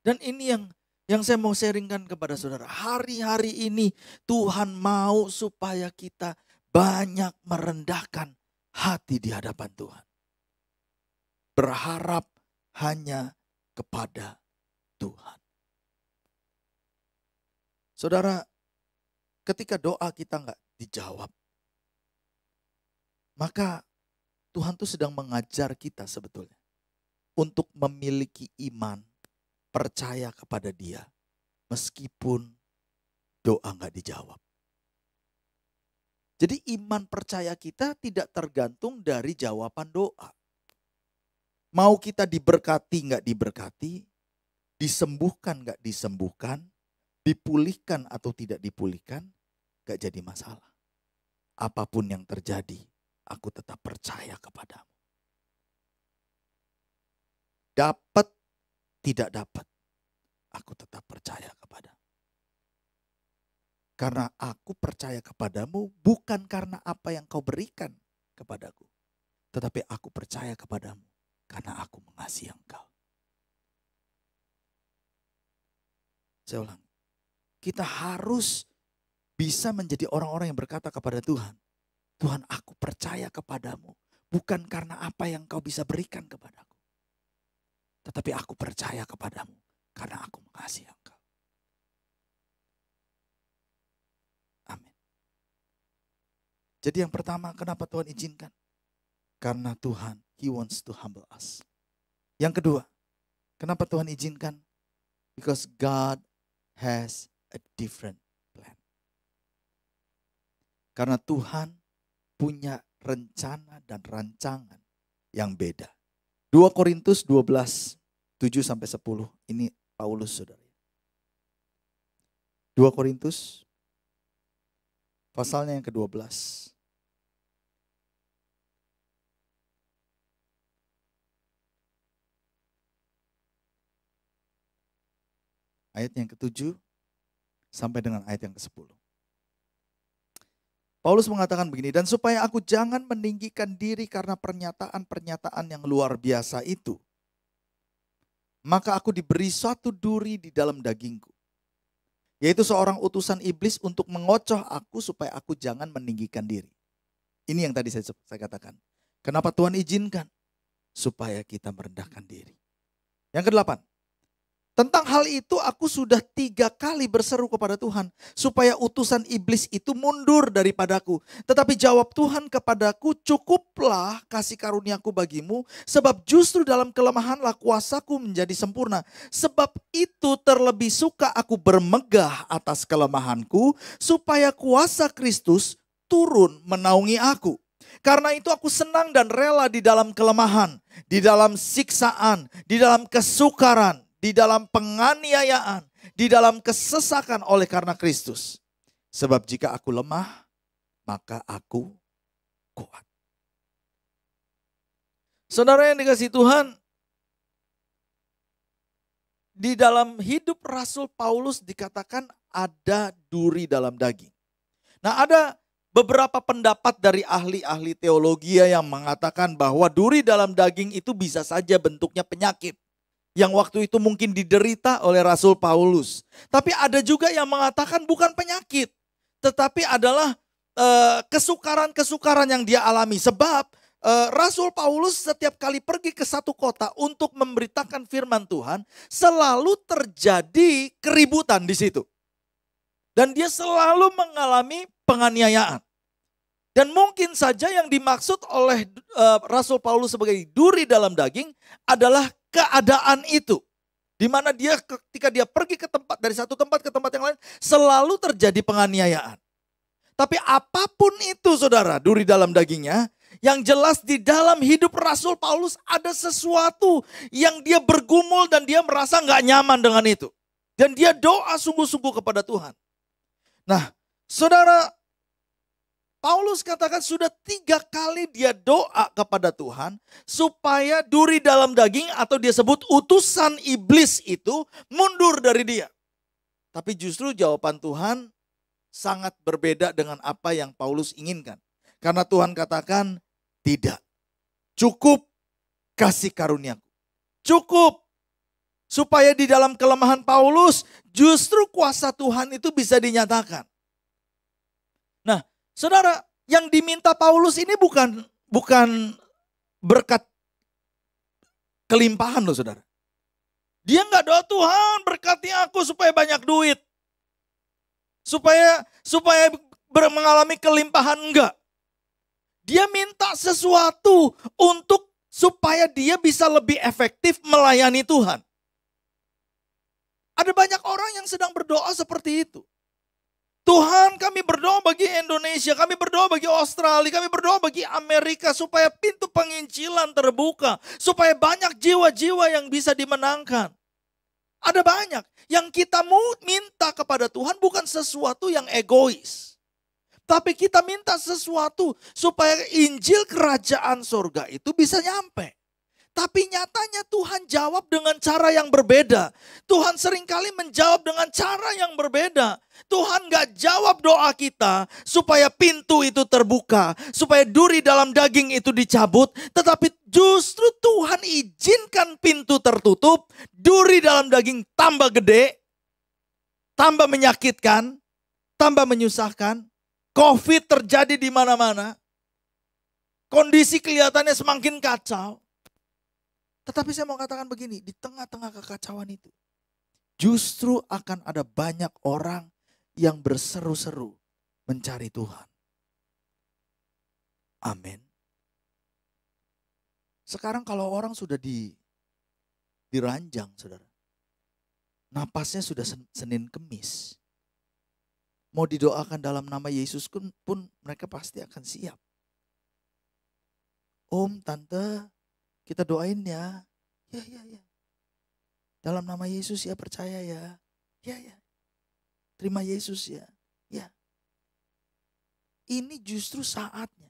Dan ini yang saya mau sharingkan kepada saudara. Hari-hari ini Tuhan mau supaya kita banyak merendahkan hati di hadapan Tuhan. Berharap hanya kepada Tuhan. Saudara, ketika doa kita nggak dijawab, maka Tuhan tuh sedang mengajar kita sebetulnya untuk memiliki iman, percaya kepada Dia, meskipun doa nggak dijawab. Jadi iman percaya kita tidak tergantung dari jawaban doa. Mau kita diberkati nggak diberkati, disembuhkan nggak disembuhkan, dipulihkan atau tidak dipulihkan, nggak jadi masalah. Apapun yang terjadi, aku tetap percaya kepadamu. Dapat, tidak dapat, aku tetap percaya kepadamu. Karena aku percaya kepadamu bukan karena apa yang kau berikan kepadaku. Tetapi aku percaya kepadamu karena aku mengasihi engkau. Saya ulang. Kita harus bisa menjadi orang-orang yang berkata kepada Tuhan, Tuhan, aku percaya kepadamu bukan karena apa yang kau bisa berikan kepadaku. Tetapi aku percaya kepadamu karena aku mengasihi engkau. Amin. Jadi yang pertama, kenapa Tuhan izinkan? Karena Tuhan, He wants to humble us. Yang kedua, kenapa Tuhan izinkan? Because God has a different plan. Karena Tuhan punya rencana dan rancangan yang beda. 2 Korintus 12, 7-10. Ini Paulus saudara. 2 Korintus pasalnya yang ke-12. Ayat yang ke-7 sampai dengan ayat yang ke-10. Paulus mengatakan begini, dan supaya aku jangan meninggikan diri karena pernyataan-pernyataan yang luar biasa itu, maka aku diberi suatu duri di dalam dagingku, yaitu seorang utusan iblis untuk mengocoh aku supaya aku jangan meninggikan diri. Ini yang tadi saya katakan. Kenapa Tuhan izinkan? Supaya kita merendahkan diri. Yang ke-8, Tentang hal itu aku sudah 3 kali berseru kepada Tuhan supaya utusan iblis itu mundur daripadaku. Tetapi jawab Tuhan kepadaku, cukuplah kasih karuniaku bagimu, sebab justru dalam kelemahanlah kuasaku menjadi sempurna. Sebab itu terlebih suka aku bermegah atas kelemahanku, supaya kuasa Kristus turun menaungi aku. Karena itu aku senang dan rela di dalam kelemahan, di dalam siksaan, di dalam kesukaran, di dalam penganiayaan, di dalam kesesakan oleh karena Kristus. Sebab jika aku lemah, maka aku kuat. Saudara yang dikasihi Tuhan, di dalam hidup Rasul Paulus dikatakan ada duri dalam daging. Nah, ada beberapa pendapat dari ahli-ahli teologi yang mengatakan bahwa duri dalam daging itu bisa saja bentuknya penyakit. Yang waktu itu mungkin diderita oleh Rasul Paulus. Tapi ada juga yang mengatakan bukan penyakit. Tetapi adalah kesukaran-kesukaran yang dia alami. Sebab Rasul Paulus setiap kali pergi ke satu kota untuk memberitakan firman Tuhan, selalu terjadi keributan di situ. Dan dia selalu mengalami penganiayaan. Dan mungkin saja yang dimaksud oleh Rasul Paulus sebagai duri dalam daging adalah keadaan itu. Di mana dia ketika dia pergi ke tempat, dari satu tempat ke tempat yang lain, selalu terjadi penganiayaan. Tapi apapun itu saudara, duri dalam dagingnya, yang jelas di dalam hidup Rasul Paulus ada sesuatu yang dia bergumul dan dia merasa gak nyaman dengan itu. Dan dia doa sungguh-sungguh kepada Tuhan. Nah, saudara, Paulus katakan sudah 3 kali dia doa kepada Tuhan supaya duri dalam daging atau dia sebut utusan iblis itu mundur dari dia. Tapi justru jawaban Tuhan sangat berbeda dengan apa yang Paulus inginkan. Karena Tuhan katakan tidak, cukup kasih karuniaku. Cukup supaya di dalam kelemahan Paulus justru kuasa Tuhan itu bisa dinyatakan. Nah, saudara, yang diminta Paulus ini bukan berkat kelimpahan loh saudara. Dia nggak doa Tuhan berkati aku supaya banyak duit. Supaya mengalami kelimpahan, enggak. Dia minta sesuatu untuk supaya dia bisa lebih efektif melayani Tuhan. Ada banyak orang yang sedang berdoa seperti itu. Tuhan, kami berdoa bagi Indonesia, kami berdoa bagi Australia, kami berdoa bagi Amerika supaya pintu penginjilan terbuka, supaya banyak jiwa-jiwa yang bisa dimenangkan. Ada banyak yang kita minta kepada Tuhan bukan sesuatu yang egois. Tapi kita minta sesuatu supaya Injil kerajaan surga itu bisa nyampe. Tapi nyatanya Tuhan jawab dengan cara yang berbeda. Tuhan seringkali menjawab dengan cara yang berbeda. Tuhan gak jawab doa kita supaya pintu itu terbuka. Supaya duri dalam daging itu dicabut. Tetapi justru Tuhan izinkan pintu tertutup. Duri dalam daging tambah gede. Tambah menyakitkan. Tambah menyusahkan. COVID terjadi di mana-mana. Kondisi kelihatannya semakin kacau. Tetapi saya mau katakan begini, di tengah-tengah kekacauan itu, justru akan ada banyak orang yang berseru-seru mencari Tuhan. Amin. Sekarang kalau orang sudah diranjang, saudara, napasnya sudah Senin Kemis, mau didoakan dalam nama Yesus pun mereka pasti akan siap. Om, tante, kita doain ya. Ya. Dalam nama Yesus ya, percaya ya. Ya. Terima Yesus ya. Ya. Ini justru saatnya.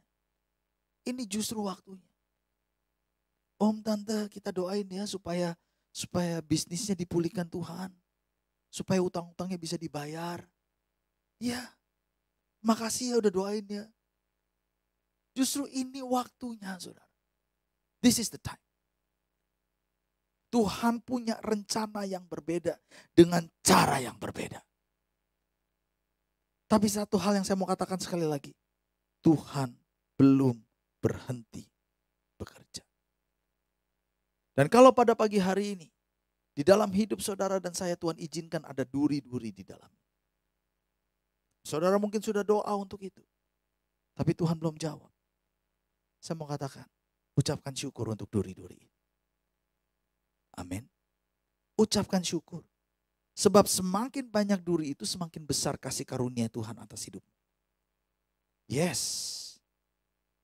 Ini justru waktunya. Om, tante, kita doain ya supaya bisnisnya dipulihkan Tuhan. Supaya utang-utangnya bisa dibayar. Ya. Makasih ya udah doain ya. Justru ini waktunya, saudara. This is the time. Tuhan punya rencana yang berbeda dengan cara yang berbeda. Tapi satu hal yang saya mau katakan sekali lagi. Tuhan belum berhenti bekerja. Dan kalau pada pagi hari ini Di dalam hidup saudara dan saya Tuhan izinkan ada duri-duri di dalam. Saudara mungkin sudah doa untuk itu. Tapi Tuhan belum jawab. Saya mau katakan, ucapkan syukur untuk duri-duri. Amin. Ucapkan syukur. Sebab semakin banyak duri itu semakin besar kasih karunia Tuhan atas hidup. Yes.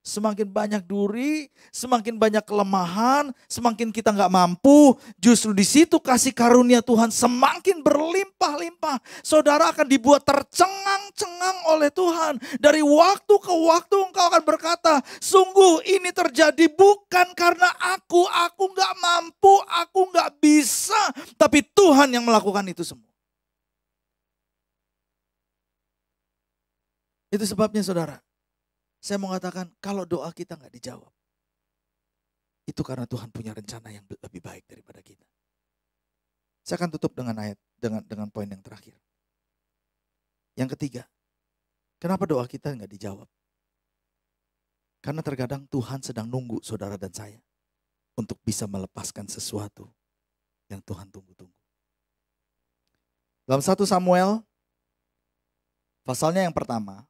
Semakin banyak duri, semakin banyak kelemahan, semakin kita nggak mampu. Justru di situ kasih karunia Tuhan semakin berlimpah-limpah. Saudara akan dibuat tercengang-cengang oleh Tuhan. Dari waktu ke waktu engkau akan berkata, sungguh ini terjadi bukan karena aku nggak mampu, aku nggak bisa. Tapi Tuhan yang melakukan itu semua. Itu sebabnya saudara. Saya mau katakan kalau doa kita nggak dijawab. Itu karena Tuhan punya rencana yang lebih baik daripada kita. Saya akan tutup dengan ayat, dengan poin yang terakhir. Yang ketiga, kenapa doa kita nggak dijawab? Karena terkadang Tuhan sedang nunggu saudara dan saya untuk bisa melepaskan sesuatu yang Tuhan tunggu-tunggu. Dalam 1 Samuel, pasalnya yang pertama,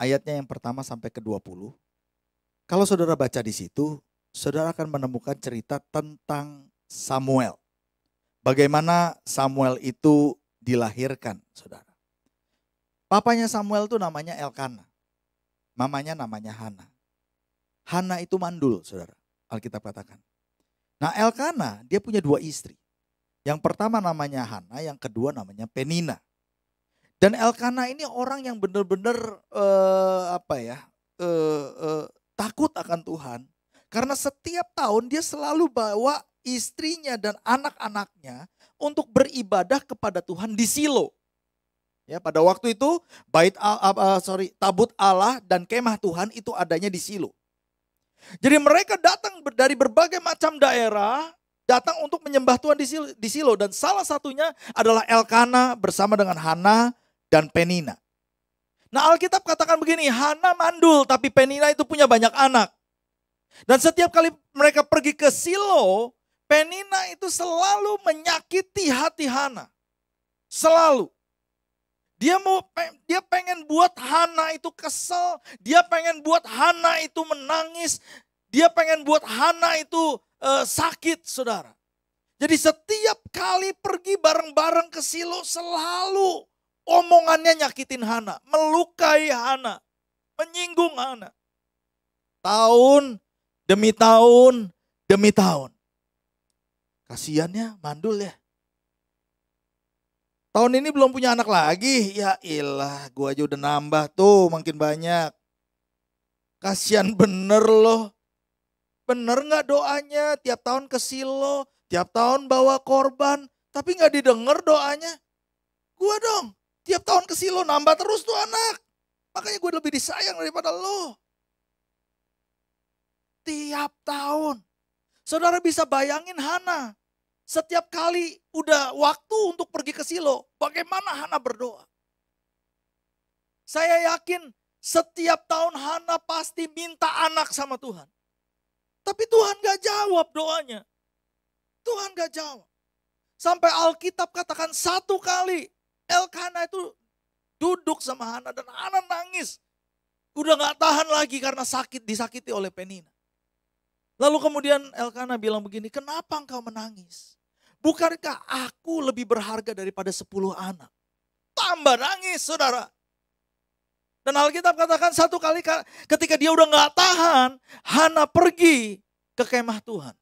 ayatnya yang pertama sampai ke-20. Kalau saudara baca di situ, saudara akan menemukan cerita tentang Samuel. Bagaimana Samuel itu dilahirkan, saudara. Papanya Samuel itu namanya Elkana. Mamanya namanya Hana. Hana itu mandul, saudara. Alkitab katakan. Nah, Elkana dia punya 2 istri. Yang pertama namanya Hana, yang kedua namanya Penina. Dan Elkana ini orang yang benar-benar takut akan Tuhan. Karena setiap tahun dia selalu bawa istrinya dan anak-anaknya untuk beribadah kepada Tuhan di Silo. Ya, pada waktu itu tabut Allah dan kemah Tuhan itu adanya di Silo. Jadi mereka datang dari berbagai macam daerah, datang untuk menyembah Tuhan di Silo. Dan salah satunya adalah Elkana bersama dengan Hana dan Penina. Nah, Alkitab katakan begini, Hana mandul tapi Penina itu punya banyak anak. Dan setiap kali mereka pergi ke Silo, Penina itu selalu menyakiti hati Hana. Selalu. Dia pengen buat Hana itu kesel, dia pengen buat Hana itu menangis, dia pengen buat Hana itu sakit, saudara. Jadi setiap kali pergi bareng-bareng ke Silo selalu omongannya nyakitin Hana, melukai Hana, menyinggung Hana. Tahun demi tahun demi tahun. Kasiannya mandul ya. Tahun ini belum punya anak lagi. Ya ilah, gua aja udah nambah tuh makin banyak. Kasian bener loh. Bener gak doanya? Tiap tahun ke Silo, tiap tahun bawa korban, tapi gak didengar doanya. Gua dong. Tiap tahun ke Silo nambah terus tuh anak. Makanya gue lebih disayang daripada lo. Tiap tahun. Saudara bisa bayangin Hana. Setiap kali udah waktu untuk pergi ke Silo. Bagaimana Hana berdoa. Saya yakin setiap tahun Hana pasti minta anak sama Tuhan. Tapi Tuhan gak jawab doanya. Tuhan gak jawab. Sampai Alkitab katakan satu kali. Elkana itu duduk sama Hana dan Hana nangis. Udah gak tahan lagi karena disakiti oleh Penina. Lalu kemudian Elkana bilang begini, kenapa engkau menangis? Bukankah aku lebih berharga daripada 10 anak? Tambah nangis saudara. Dan Alkitab katakan satu kali ketika dia udah gak tahan, Hana pergi ke kemah Tuhan.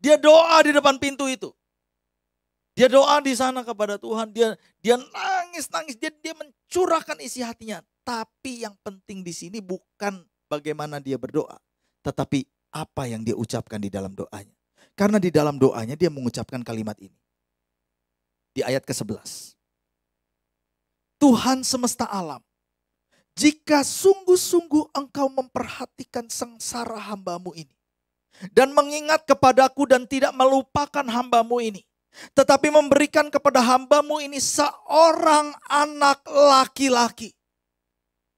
Dia doa di depan pintu itu. Dia doa di sana kepada Tuhan, dia nangis, dia mencurahkan isi hatinya. Tapi yang penting di sini bukan bagaimana dia berdoa, tetapi apa yang dia ucapkan di dalam doanya. Karena di dalam doanya dia mengucapkan kalimat ini. Di ayat ke-11. Tuhan semesta alam, jika sungguh-sungguh engkau memperhatikan sengsara hambamu ini, dan mengingat kepadaku dan tidak melupakan hambamu ini, tetapi memberikan kepada hambamu ini seorang anak laki-laki.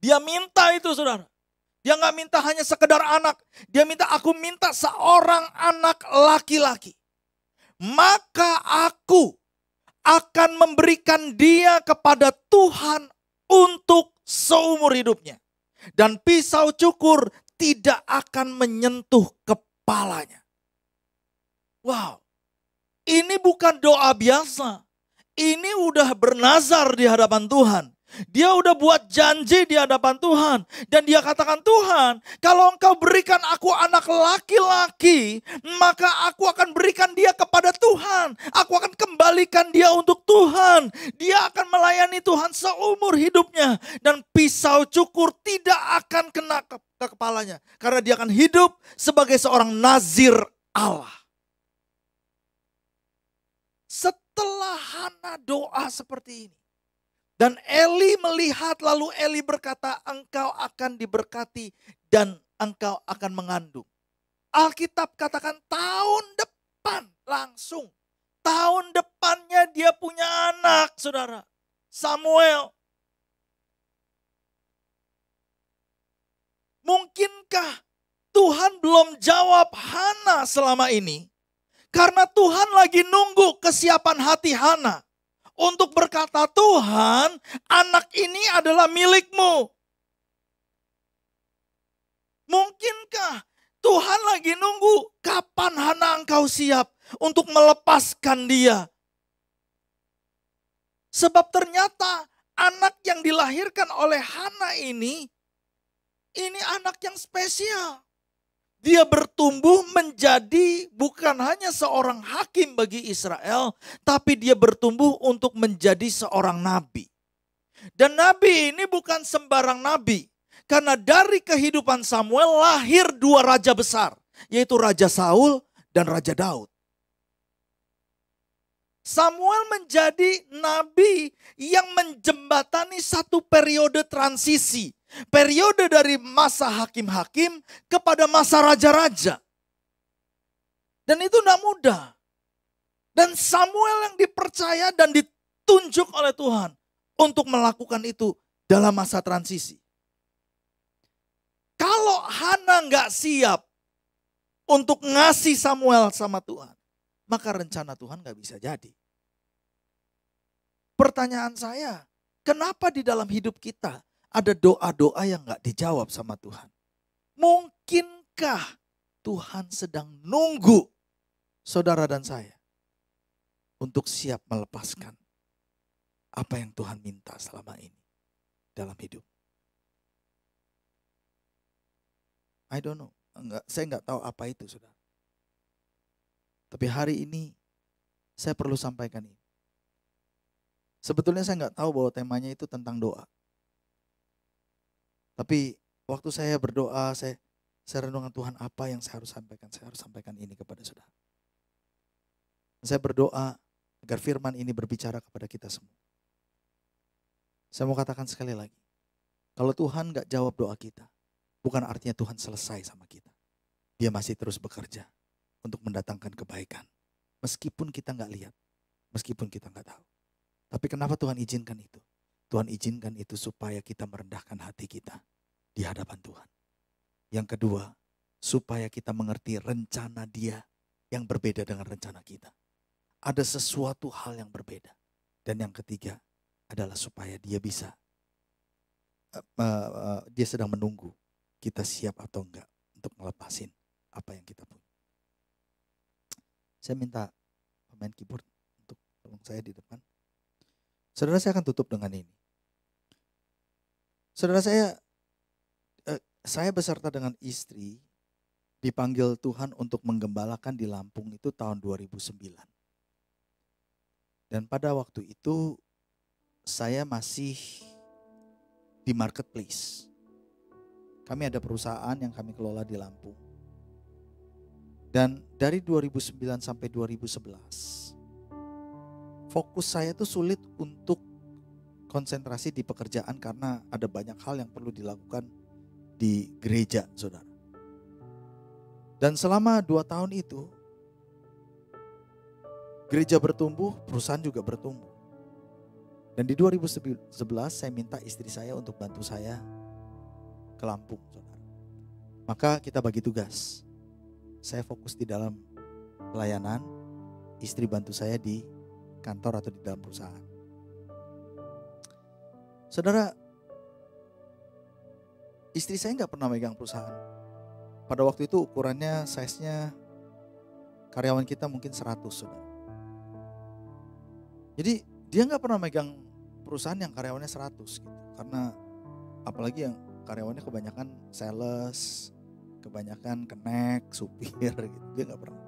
Dia minta itu saudara. Dia gak minta hanya sekedar anak. Dia minta aku minta seorang anak laki-laki. maka aku akan memberikan dia kepada Tuhan untuk seumur hidupnya. Dan pisau cukur tidak akan menyentuh kepalanya. Wow, ini bukan doa biasa. Ini udah bernazar di hadapan Tuhan. Dia udah buat janji di hadapan Tuhan. Dan dia katakan, Tuhan, kalau engkau berikan aku anak laki-laki, maka aku akan berikan dia kepada Tuhan. Aku akan kembalikan dia untuk Tuhan. Dia akan melayani Tuhan seumur hidupnya. Dan pisau cukur tidak akan kena ke kepalanya. Karena dia akan hidup sebagai seorang nazir Allah. Setelah Hana doa seperti ini. Dan Eli melihat, lalu Eli berkata, engkau akan diberkati dan engkau akan mengandung. Alkitab katakan tahun depan langsung. Tahun depannya dia punya anak, saudara. Samuel. Mungkinkah Tuhan belum jawab Hana selama ini? Karena Tuhan lagi nunggu kesiapan hati Hana. Untuk berkata, Tuhan, anak ini adalah milikmu. Mungkinkah Tuhan lagi nunggu kapan Hana engkau siap untuk melepaskan dia? Sebab ternyata anak yang dilahirkan oleh Hana ini anak yang spesial. Dia bertumbuh menjadi bukan hanya seorang hakim bagi Israel, tapi dia bertumbuh untuk menjadi seorang nabi. Dan nabi ini bukan sembarang nabi, karena dari kehidupan Samuel lahir dua raja besar, yaitu Raja Saul dan Raja Daud. Samuel menjadi nabi yang menjembatani satu periode transisi. Periode dari masa hakim-hakim kepada masa raja-raja. Dan itu tidak mudah. Dan Samuel yang dipercaya dan ditunjuk oleh Tuhan untuk melakukan itu dalam masa transisi. Kalau Hana nggak siap untuk ngasih Samuel sama Tuhan, maka rencana Tuhan nggak bisa jadi. Pertanyaan saya, kenapa di dalam hidup kita ada doa-doa yang gak dijawab sama Tuhan? Mungkinkah Tuhan sedang nunggu saudara dan saya untuk siap melepaskan apa yang Tuhan minta selama ini dalam hidup? I don't know. Saya nggak tahu apa itu, saudara. Tapi hari ini saya perlu sampaikan ini. Sebetulnya saya nggak tahu bahwa temanya itu tentang doa. Tapi waktu saya berdoa, saya renungkan Tuhan apa yang saya harus sampaikan. Saya harus sampaikan ini kepada saudara. Saya berdoa agar firman ini berbicara kepada kita semua. Saya mau katakan sekali lagi. Kalau Tuhan gak jawab doa kita, bukan artinya Tuhan selesai sama kita. Dia masih terus bekerja untuk mendatangkan kebaikan. Meskipun kita gak lihat, meskipun kita gak tahu. Tapi kenapa Tuhan izinkan itu? Tuhan izinkan itu supaya kita merendahkan hati kita di hadapan Tuhan. Yang kedua, supaya kita mengerti rencana Dia yang berbeda dengan rencana kita. Ada sesuatu hal yang berbeda. Dan yang ketiga adalah supaya Dia bisa, Dia sedang menunggu kita siap atau enggak untuk melepasin apa yang kita punya. Saya minta pemain keyboard untuk tolong saya di depan. Saudara, saya akan tutup dengan ini. Saudara, saya beserta dengan istri dipanggil Tuhan untuk menggembalakan di Lampung itu tahun 2009. Dan pada waktu itu saya masih di marketplace. Kami ada perusahaan yang kami kelola di Lampung. Dan dari 2009 sampai 2011, fokus saya itu sulit untuk konsentrasi di pekerjaan karena ada banyak hal yang perlu dilakukan di gereja, saudara. Dan selama 2 tahun itu, gereja bertumbuh, perusahaan juga bertumbuh. Dan di 2011 saya minta istri saya untuk bantu saya ke Lampung, saudara. Maka kita bagi tugas. Saya fokus di dalam pelayanan, istri bantu saya di kantor atau di dalam perusahaan. Saudara, istri saya nggak pernah megang perusahaan. Pada waktu itu ukurannya, size-nya karyawan kita mungkin 100, saudara. Jadi dia nggak pernah megang perusahaan yang karyawannya 100 gitu. Karena apalagi yang karyawannya kebanyakan sales, kebanyakan kenek, supir gitu. Dia nggak pernah.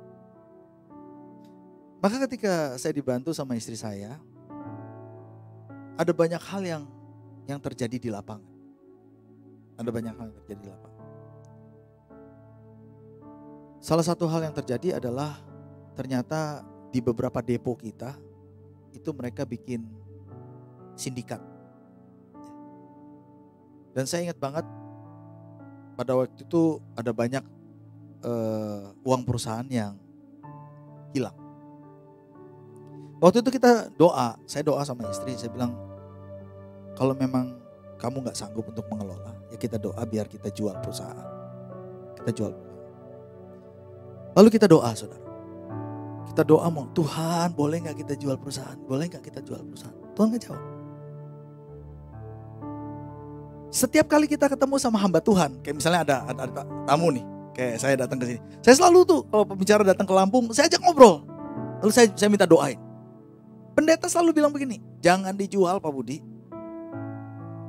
Maka ketika saya dibantu sama istri saya, ada banyak hal yang terjadi di lapangan. Ada banyak hal yang terjadi di lapangan. Salah satu hal yang terjadi adalah ternyata di beberapa depo kita itu mereka bikin sindikat. Dan saya ingat banget pada waktu itu ada banyak uang perusahaan yang hilang. Waktu itu kita doa, saya doa sama istri, saya bilang kalau memang kamu gak sanggup untuk mengelola, ya kita doa biar kita jual perusahaan. Kita jual. Lalu kita doa, saudara. Kita doa mau, Tuhan boleh gak kita jual perusahaan? Boleh gak kita jual perusahaan? Tuhan gak jawab. Setiap kali kita ketemu sama hamba Tuhan, kayak misalnya ada tamu nih, kayak saya datang ke sini. Saya selalu tuh kalau pembicara datang ke Lampung, saya ajak ngobrol. Lalu saya minta doain. Pendeta selalu bilang begini, jangan dijual Pak Budi.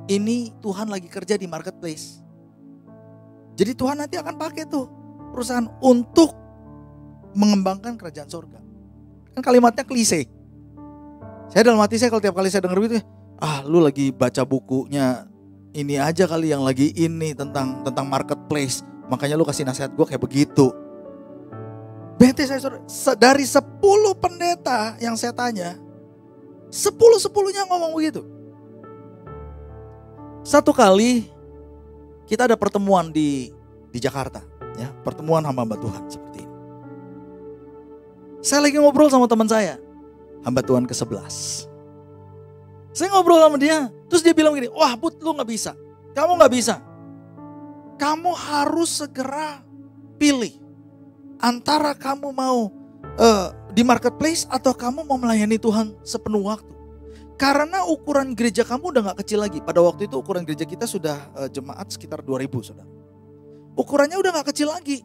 Ini Tuhan lagi kerja di marketplace. Jadi Tuhan nanti akan pakai tuh perusahaan untuk mengembangkan kerajaan surga. Kan kalimatnya klise. Saya dalam hati saya kalau tiap kali saya dengar itu, lu lagi baca bukunya ini aja kali yang lagi ini tentang marketplace. Makanya lu kasih nasihat gue kayak begitu. Bete saya dari 10 pendeta yang saya tanya, 10-10-nya ngomong begitu. Satu kali kita ada pertemuan di Jakarta, ya, pertemuan hamba-hamba Tuhan seperti ini. Saya lagi ngobrol sama teman saya, hamba Tuhan ke-11. Saya ngobrol sama dia, terus dia bilang gini, wah Bud, lu gak bisa, kamu gak bisa. Kamu harus segera pilih antara kamu mau di marketplace atau kamu mau melayani Tuhan sepenuh waktu. Karena ukuran gereja kamu udah gak kecil lagi. Pada waktu itu ukuran gereja kita sudah jemaat sekitar 2.000, saudara. Ukurannya udah gak kecil lagi.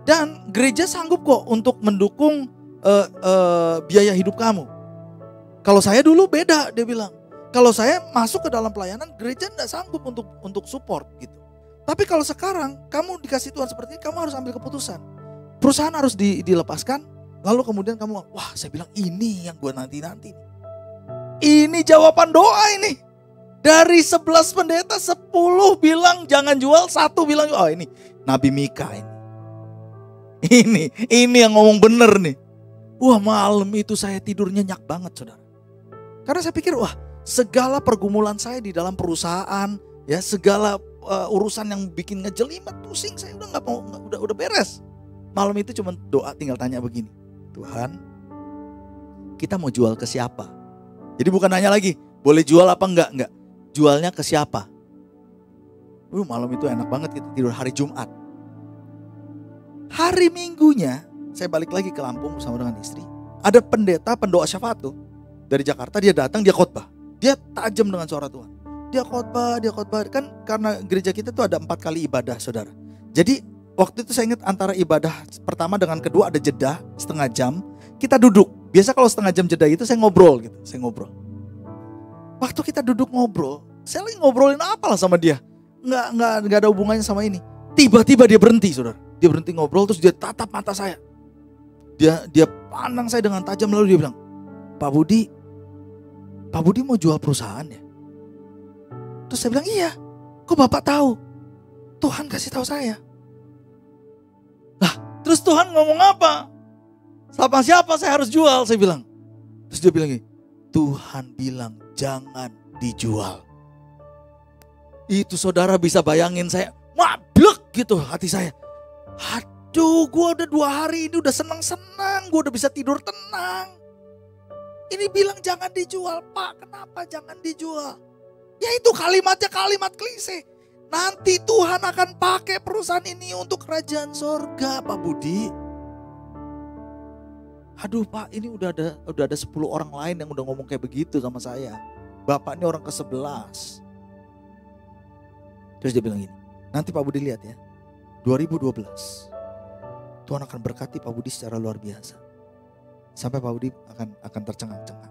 Dan gereja sanggup kok untuk mendukung biaya hidup kamu. Kalau saya dulu beda, dia bilang. Kalau saya masuk ke dalam pelayanan, gereja gak sanggup untuk support gitu. Tapi kalau sekarang kamu dikasih Tuhan seperti ini, kamu harus ambil keputusan. Perusahaan harus dilepaskan, lalu kemudian kamu, wah saya bilang ini yang gue nanti-nanti. Ini jawaban doa ini. Dari 11 pendeta, 10 bilang jangan jual, 1 bilang, oh ini Nabi Mika ini. Ini yang ngomong bener nih. Wah malam itu saya tidur nyenyak banget, saudara. Karena saya pikir, wah segala pergumulan saya di dalam perusahaan, ya segala urusan yang bikin ngejelimet, pusing, saya udah nggak mau, udah beres. Malam itu cuma doa, tinggal tanya begini, Tuhan, kita mau jual ke siapa? Jadi bukan nanya lagi, boleh jual apa enggak, jualnya ke siapa? Malam itu enak banget, kita tidur hari Jumat. Hari Minggunya, saya balik lagi ke Lampung bersama dengan istri. Ada pendeta, pendoa syafaat tuh dari Jakarta, dia datang, dia khotbah. Dia tajam dengan suara Tuhan. Dia khotbah. Kan karena gereja kita tuh ada 4 kali ibadah, saudara. Jadi waktu itu saya ingat antara ibadah pertama dengan kedua ada jeda setengah jam. Kita duduk. Biasa kalau setengah jam jeda itu saya ngobrol gitu. Waktu kita duduk ngobrol, saya lagi ngobrolin apalah sama dia. Nggak ada hubungannya sama ini. Tiba-tiba dia berhenti, saudara. Dia berhenti ngobrol, terus dia tatap mata saya. Dia pandang saya dengan tajam, lalu dia bilang, Pak Budi mau jual perusahaan ya? Terus saya bilang, iya. Kok Bapak tahu? Tuhan kasih tahu saya. Lah, terus Tuhan ngomong apa? Sama siapa saya harus jual? Saya bilang. Terus dia bilang gini, Tuhan bilang jangan dijual. Itu saudara bisa bayangin saya, mablek gitu hati saya. Aduh, gue udah 2 hari ini udah senang-senang, gue udah bisa tidur tenang. Ini bilang jangan dijual, Pak, kenapa jangan dijual? Ya itu kalimatnya kalimat klise. Nanti Tuhan akan pakai perusahaan ini untuk kerajaan sorga, Pak Budi. Aduh Pak, ini udah ada 10 orang lain yang udah ngomong kayak begitu sama saya. Bapak ini orang ke-11. Terus dia bilang gini, nanti Pak Budi lihat ya, 2012 Tuhan akan berkati Pak Budi secara luar biasa. Sampai Pak Budi akan tercengang-cengang.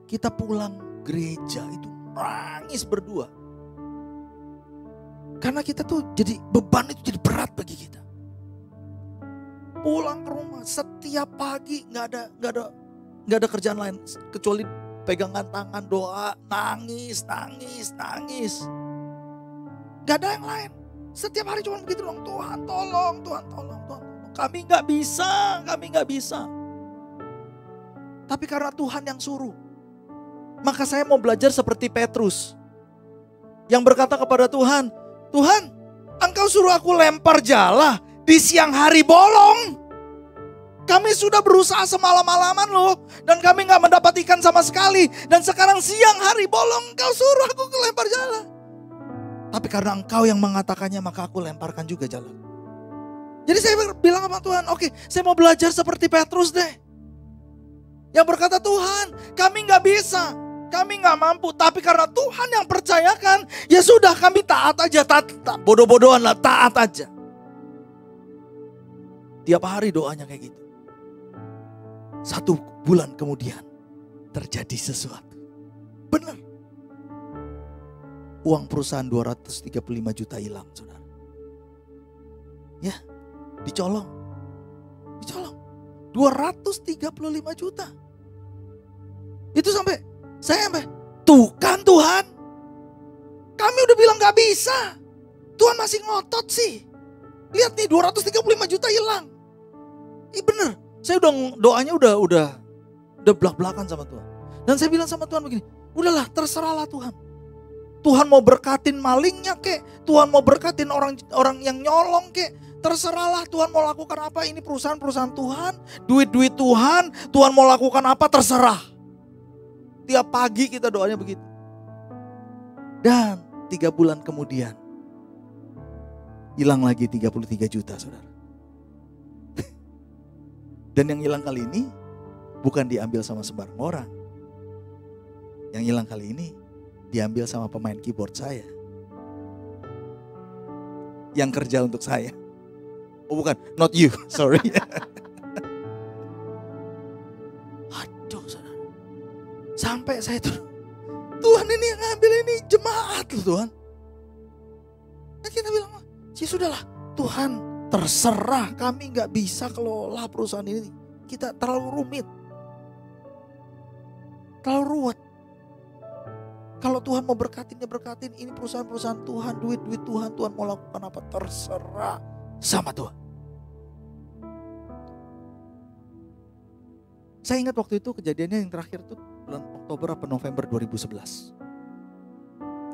Kita pulang gereja itu nangis berdua. Karena kita tuh jadi beban itu jadi berat bagi kita. Pulang ke rumah setiap pagi nggak ada kerjaan lain kecuali pegangan tangan doa, nangis. Gak ada yang lain. Setiap hari cuma begitu dong. Tuhan tolong. Kami nggak bisa. Tapi karena Tuhan yang suruh, maka saya mau belajar seperti Petrus yang berkata kepada Tuhan, Tuhan, Engkau suruh aku lempar jala di siang hari bolong. Kami sudah berusaha semalam-malaman loh. Dan kami gak mendapat ikan sama sekali. Dan sekarang siang hari bolong Engkau suruh aku lempar jala. Tapi karena Engkau yang mengatakannya, maka aku lemparkan juga jala. Jadi saya bilang sama Tuhan, oke, saya mau belajar seperti Petrus deh. Yang berkata, Tuhan kami gak bisa, kami gak mampu. Tapi karena Tuhan yang percayakan, ya sudah kami taat aja. Bodoh-bodohan lah, taat aja. Tiap hari doanya kayak gitu. 1 bulan kemudian terjadi sesuatu. Benar. Uang perusahaan 235 juta hilang, saudara. Ya, dicolong. 235 juta. Itu sampai tuh kan Tuhan. Kami udah bilang gak bisa. Tuhan masih ngotot sih. Lihat nih 235 juta hilang. Bener. Saya doanya udah belak-belakan sama Tuhan. Dan saya bilang sama Tuhan begini, udahlah terserahlah Tuhan. Tuhan mau berkatin malingnya kek, Tuhan mau berkatin orang yang nyolong kek, terserahlah Tuhan mau lakukan apa. Ini perusahaan Tuhan, duit Tuhan, Tuhan mau lakukan apa terserah. Tiap pagi kita doanya begitu. Dan 3 bulan kemudian hilang lagi 33 juta, saudara. Dan yang hilang kali ini bukan diambil sama sembarang orang. Yang hilang kali ini diambil sama pemain keyboard saya. Yang kerja untuk saya. Oh bukan, not you, sorry. Aduh saudara. Sampai saya tuh, Tuhan ini yang ngambil ini jemaat loh Tuhan. Dan kita bilang, ya sudahlah Tuhan, terserah, kami gak bisa kelola perusahaan ini. Kita terlalu rumit. Terlalu ruwet. Kalau Tuhan mau berkatin, ya berkatin. Ini perusahaan Tuhan, duit Tuhan. Tuhan mau lakukan apa, terserah sama Tuhan. Saya ingat waktu itu kejadiannya yang terakhir tuh bulan Oktober atau November 2011.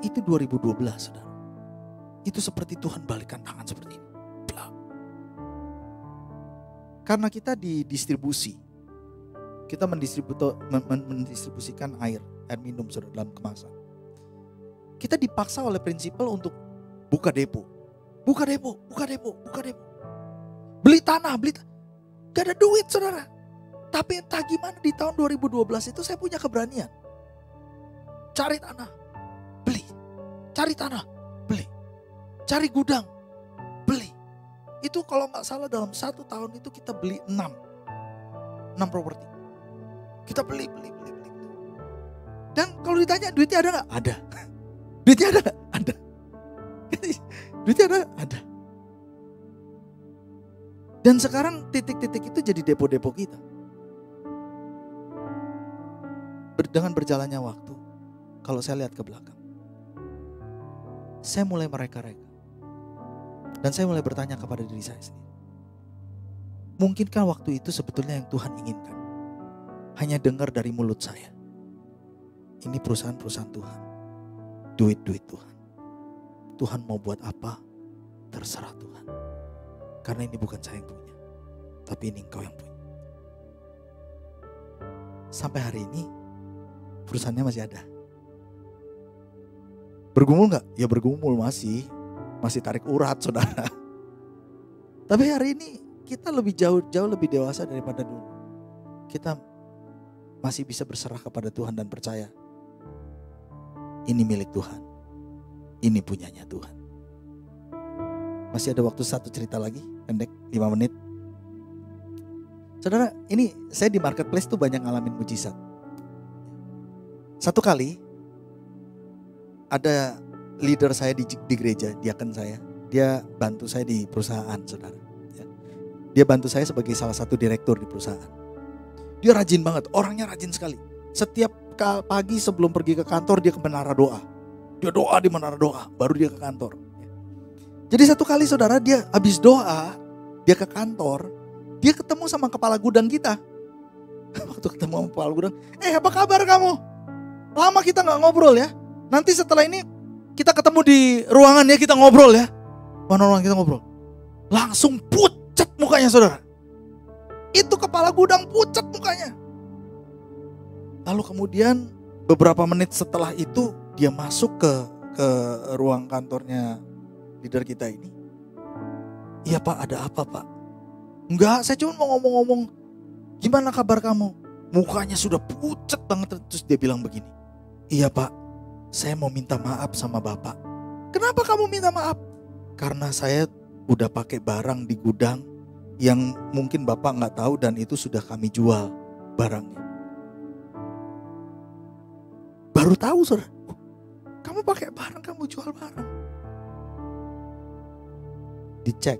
Itu 2012 saudara. Itu seperti Tuhan balikkan tangan seperti ini. Karena kita di distribusi, kita mendistribusikan air minum dalam kemasan. Kita dipaksa oleh prinsipal untuk buka depo. Beli tanah. Gak ada duit saudara. Tapi entah gimana di tahun 2012 itu saya punya keberanian. Cari tanah, beli. Cari tanah, beli. Cari gudang, beli. Itu kalau gak salah dalam 1 tahun itu kita beli 6 properti. Kita beli. Dan kalau ditanya duitnya ada gak? Ada. Duitnya ada gak? Ada. Duitnya ada. Dan sekarang titik-titik itu jadi depo-depo kita. Dengan berjalannya waktu, kalau saya lihat ke belakang, saya mulai mereka-reka. Dan saya mulai bertanya kepada diri saya sendiri. Mungkinkah waktu itu sebetulnya yang Tuhan inginkan? Hanya dengar dari mulut saya. Ini perusahaan-perusahaan Tuhan. Duit-duit Tuhan. Tuhan mau buat apa? Terserah Tuhan. Karena ini bukan saya yang punya. Tapi ini Engkau yang punya. Sampai hari ini perusahaannya masih ada. Bergumul gak? Ya bergumul masih tarik urat saudara. Tapi hari ini kita lebih jauh lebih dewasa daripada dulu. Kita masih bisa berserah kepada Tuhan dan percaya ini milik Tuhan. Ini punyanya Tuhan. Masih ada waktu satu cerita lagi, pendek 5 menit. Saudara, ini saya di marketplace tuh banyak ngalamin mujizat. Satu kali ada leader saya di gereja, diaken saya. Dia bantu saya di perusahaan, saudara. Dia bantu saya sebagai salah satu direktur di perusahaan. Dia rajin banget, orangnya rajin sekali. Setiap pagi sebelum pergi ke kantor dia ke menara doa. Dia doa di menara doa, baru dia ke kantor. Jadi satu kali saudara, dia habis doa, dia ke kantor, dia ketemu sama kepala gudang kita. Waktu ketemu sama kepala gudang, apa kabar kamu? Lama kita gak ngobrol ya. Nanti setelah ini kita ketemu di ruangan ya, kita ngobrol ya. Mana ruangan kita ngobrol? Langsung pucat mukanya saudara. Itu kepala gudang pucat mukanya. Lalu kemudian beberapa menit setelah itu dia masuk ke ruang kantornya leader kita ini. Iya Pak, ada apa Pak? Enggak, saya cuma mau ngomong-ngomong. Gimana kabar kamu? Mukanya sudah pucat banget. Terus dia bilang begini. Iya Pak, saya mau minta maaf sama Bapak. Kenapa kamu minta maaf? Karena saya udah pakai barang di gudang yang mungkin Bapak gak tahu dan itu sudah kami jual barangnya. Baru tahu saudara, kamu pakai barang, kamu jual barang. Dicek.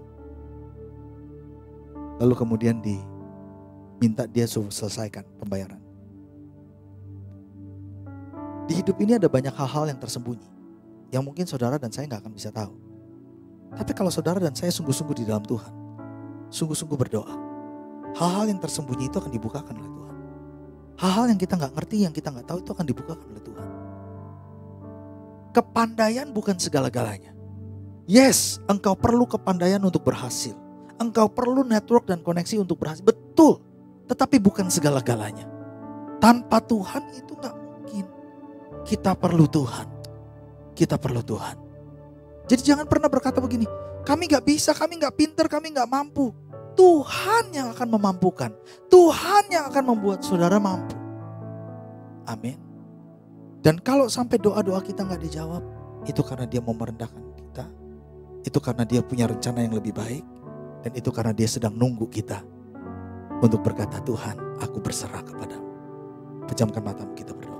Lalu kemudian diminta dia selesaikan pembayaran. Di hidup ini ada banyak hal-hal yang tersembunyi. Yang mungkin saudara dan saya gak akan bisa tahu. Tapi kalau saudara dan saya sungguh-sungguh di dalam Tuhan, sungguh-sungguh berdoa, hal-hal yang tersembunyi itu akan dibukakan oleh Tuhan. Hal-hal yang kita gak ngerti, yang kita gak tahu itu akan dibukakan oleh Tuhan. Kepandaian bukan segala-galanya. Yes, engkau perlu kepandaian untuk berhasil. Engkau perlu network dan koneksi untuk berhasil. Betul, tetapi bukan segala-galanya. Tanpa Tuhan itu gak mungkin. Kita perlu Tuhan. Kita perlu Tuhan. Jadi jangan pernah berkata begini, kami gak bisa, kami gak pinter, kami gak mampu. Tuhan yang akan memampukan. Tuhan yang akan membuat saudara mampu. Amin. Dan kalau sampai doa-doa kita gak dijawab, itu karena dia mau merendahkan kita. Itu karena dia punya rencana yang lebih baik. Dan itu karena dia sedang nunggu kita untuk berkata, Tuhan, aku berserah kepadamu. Pejamkan matamu, kita berdoa.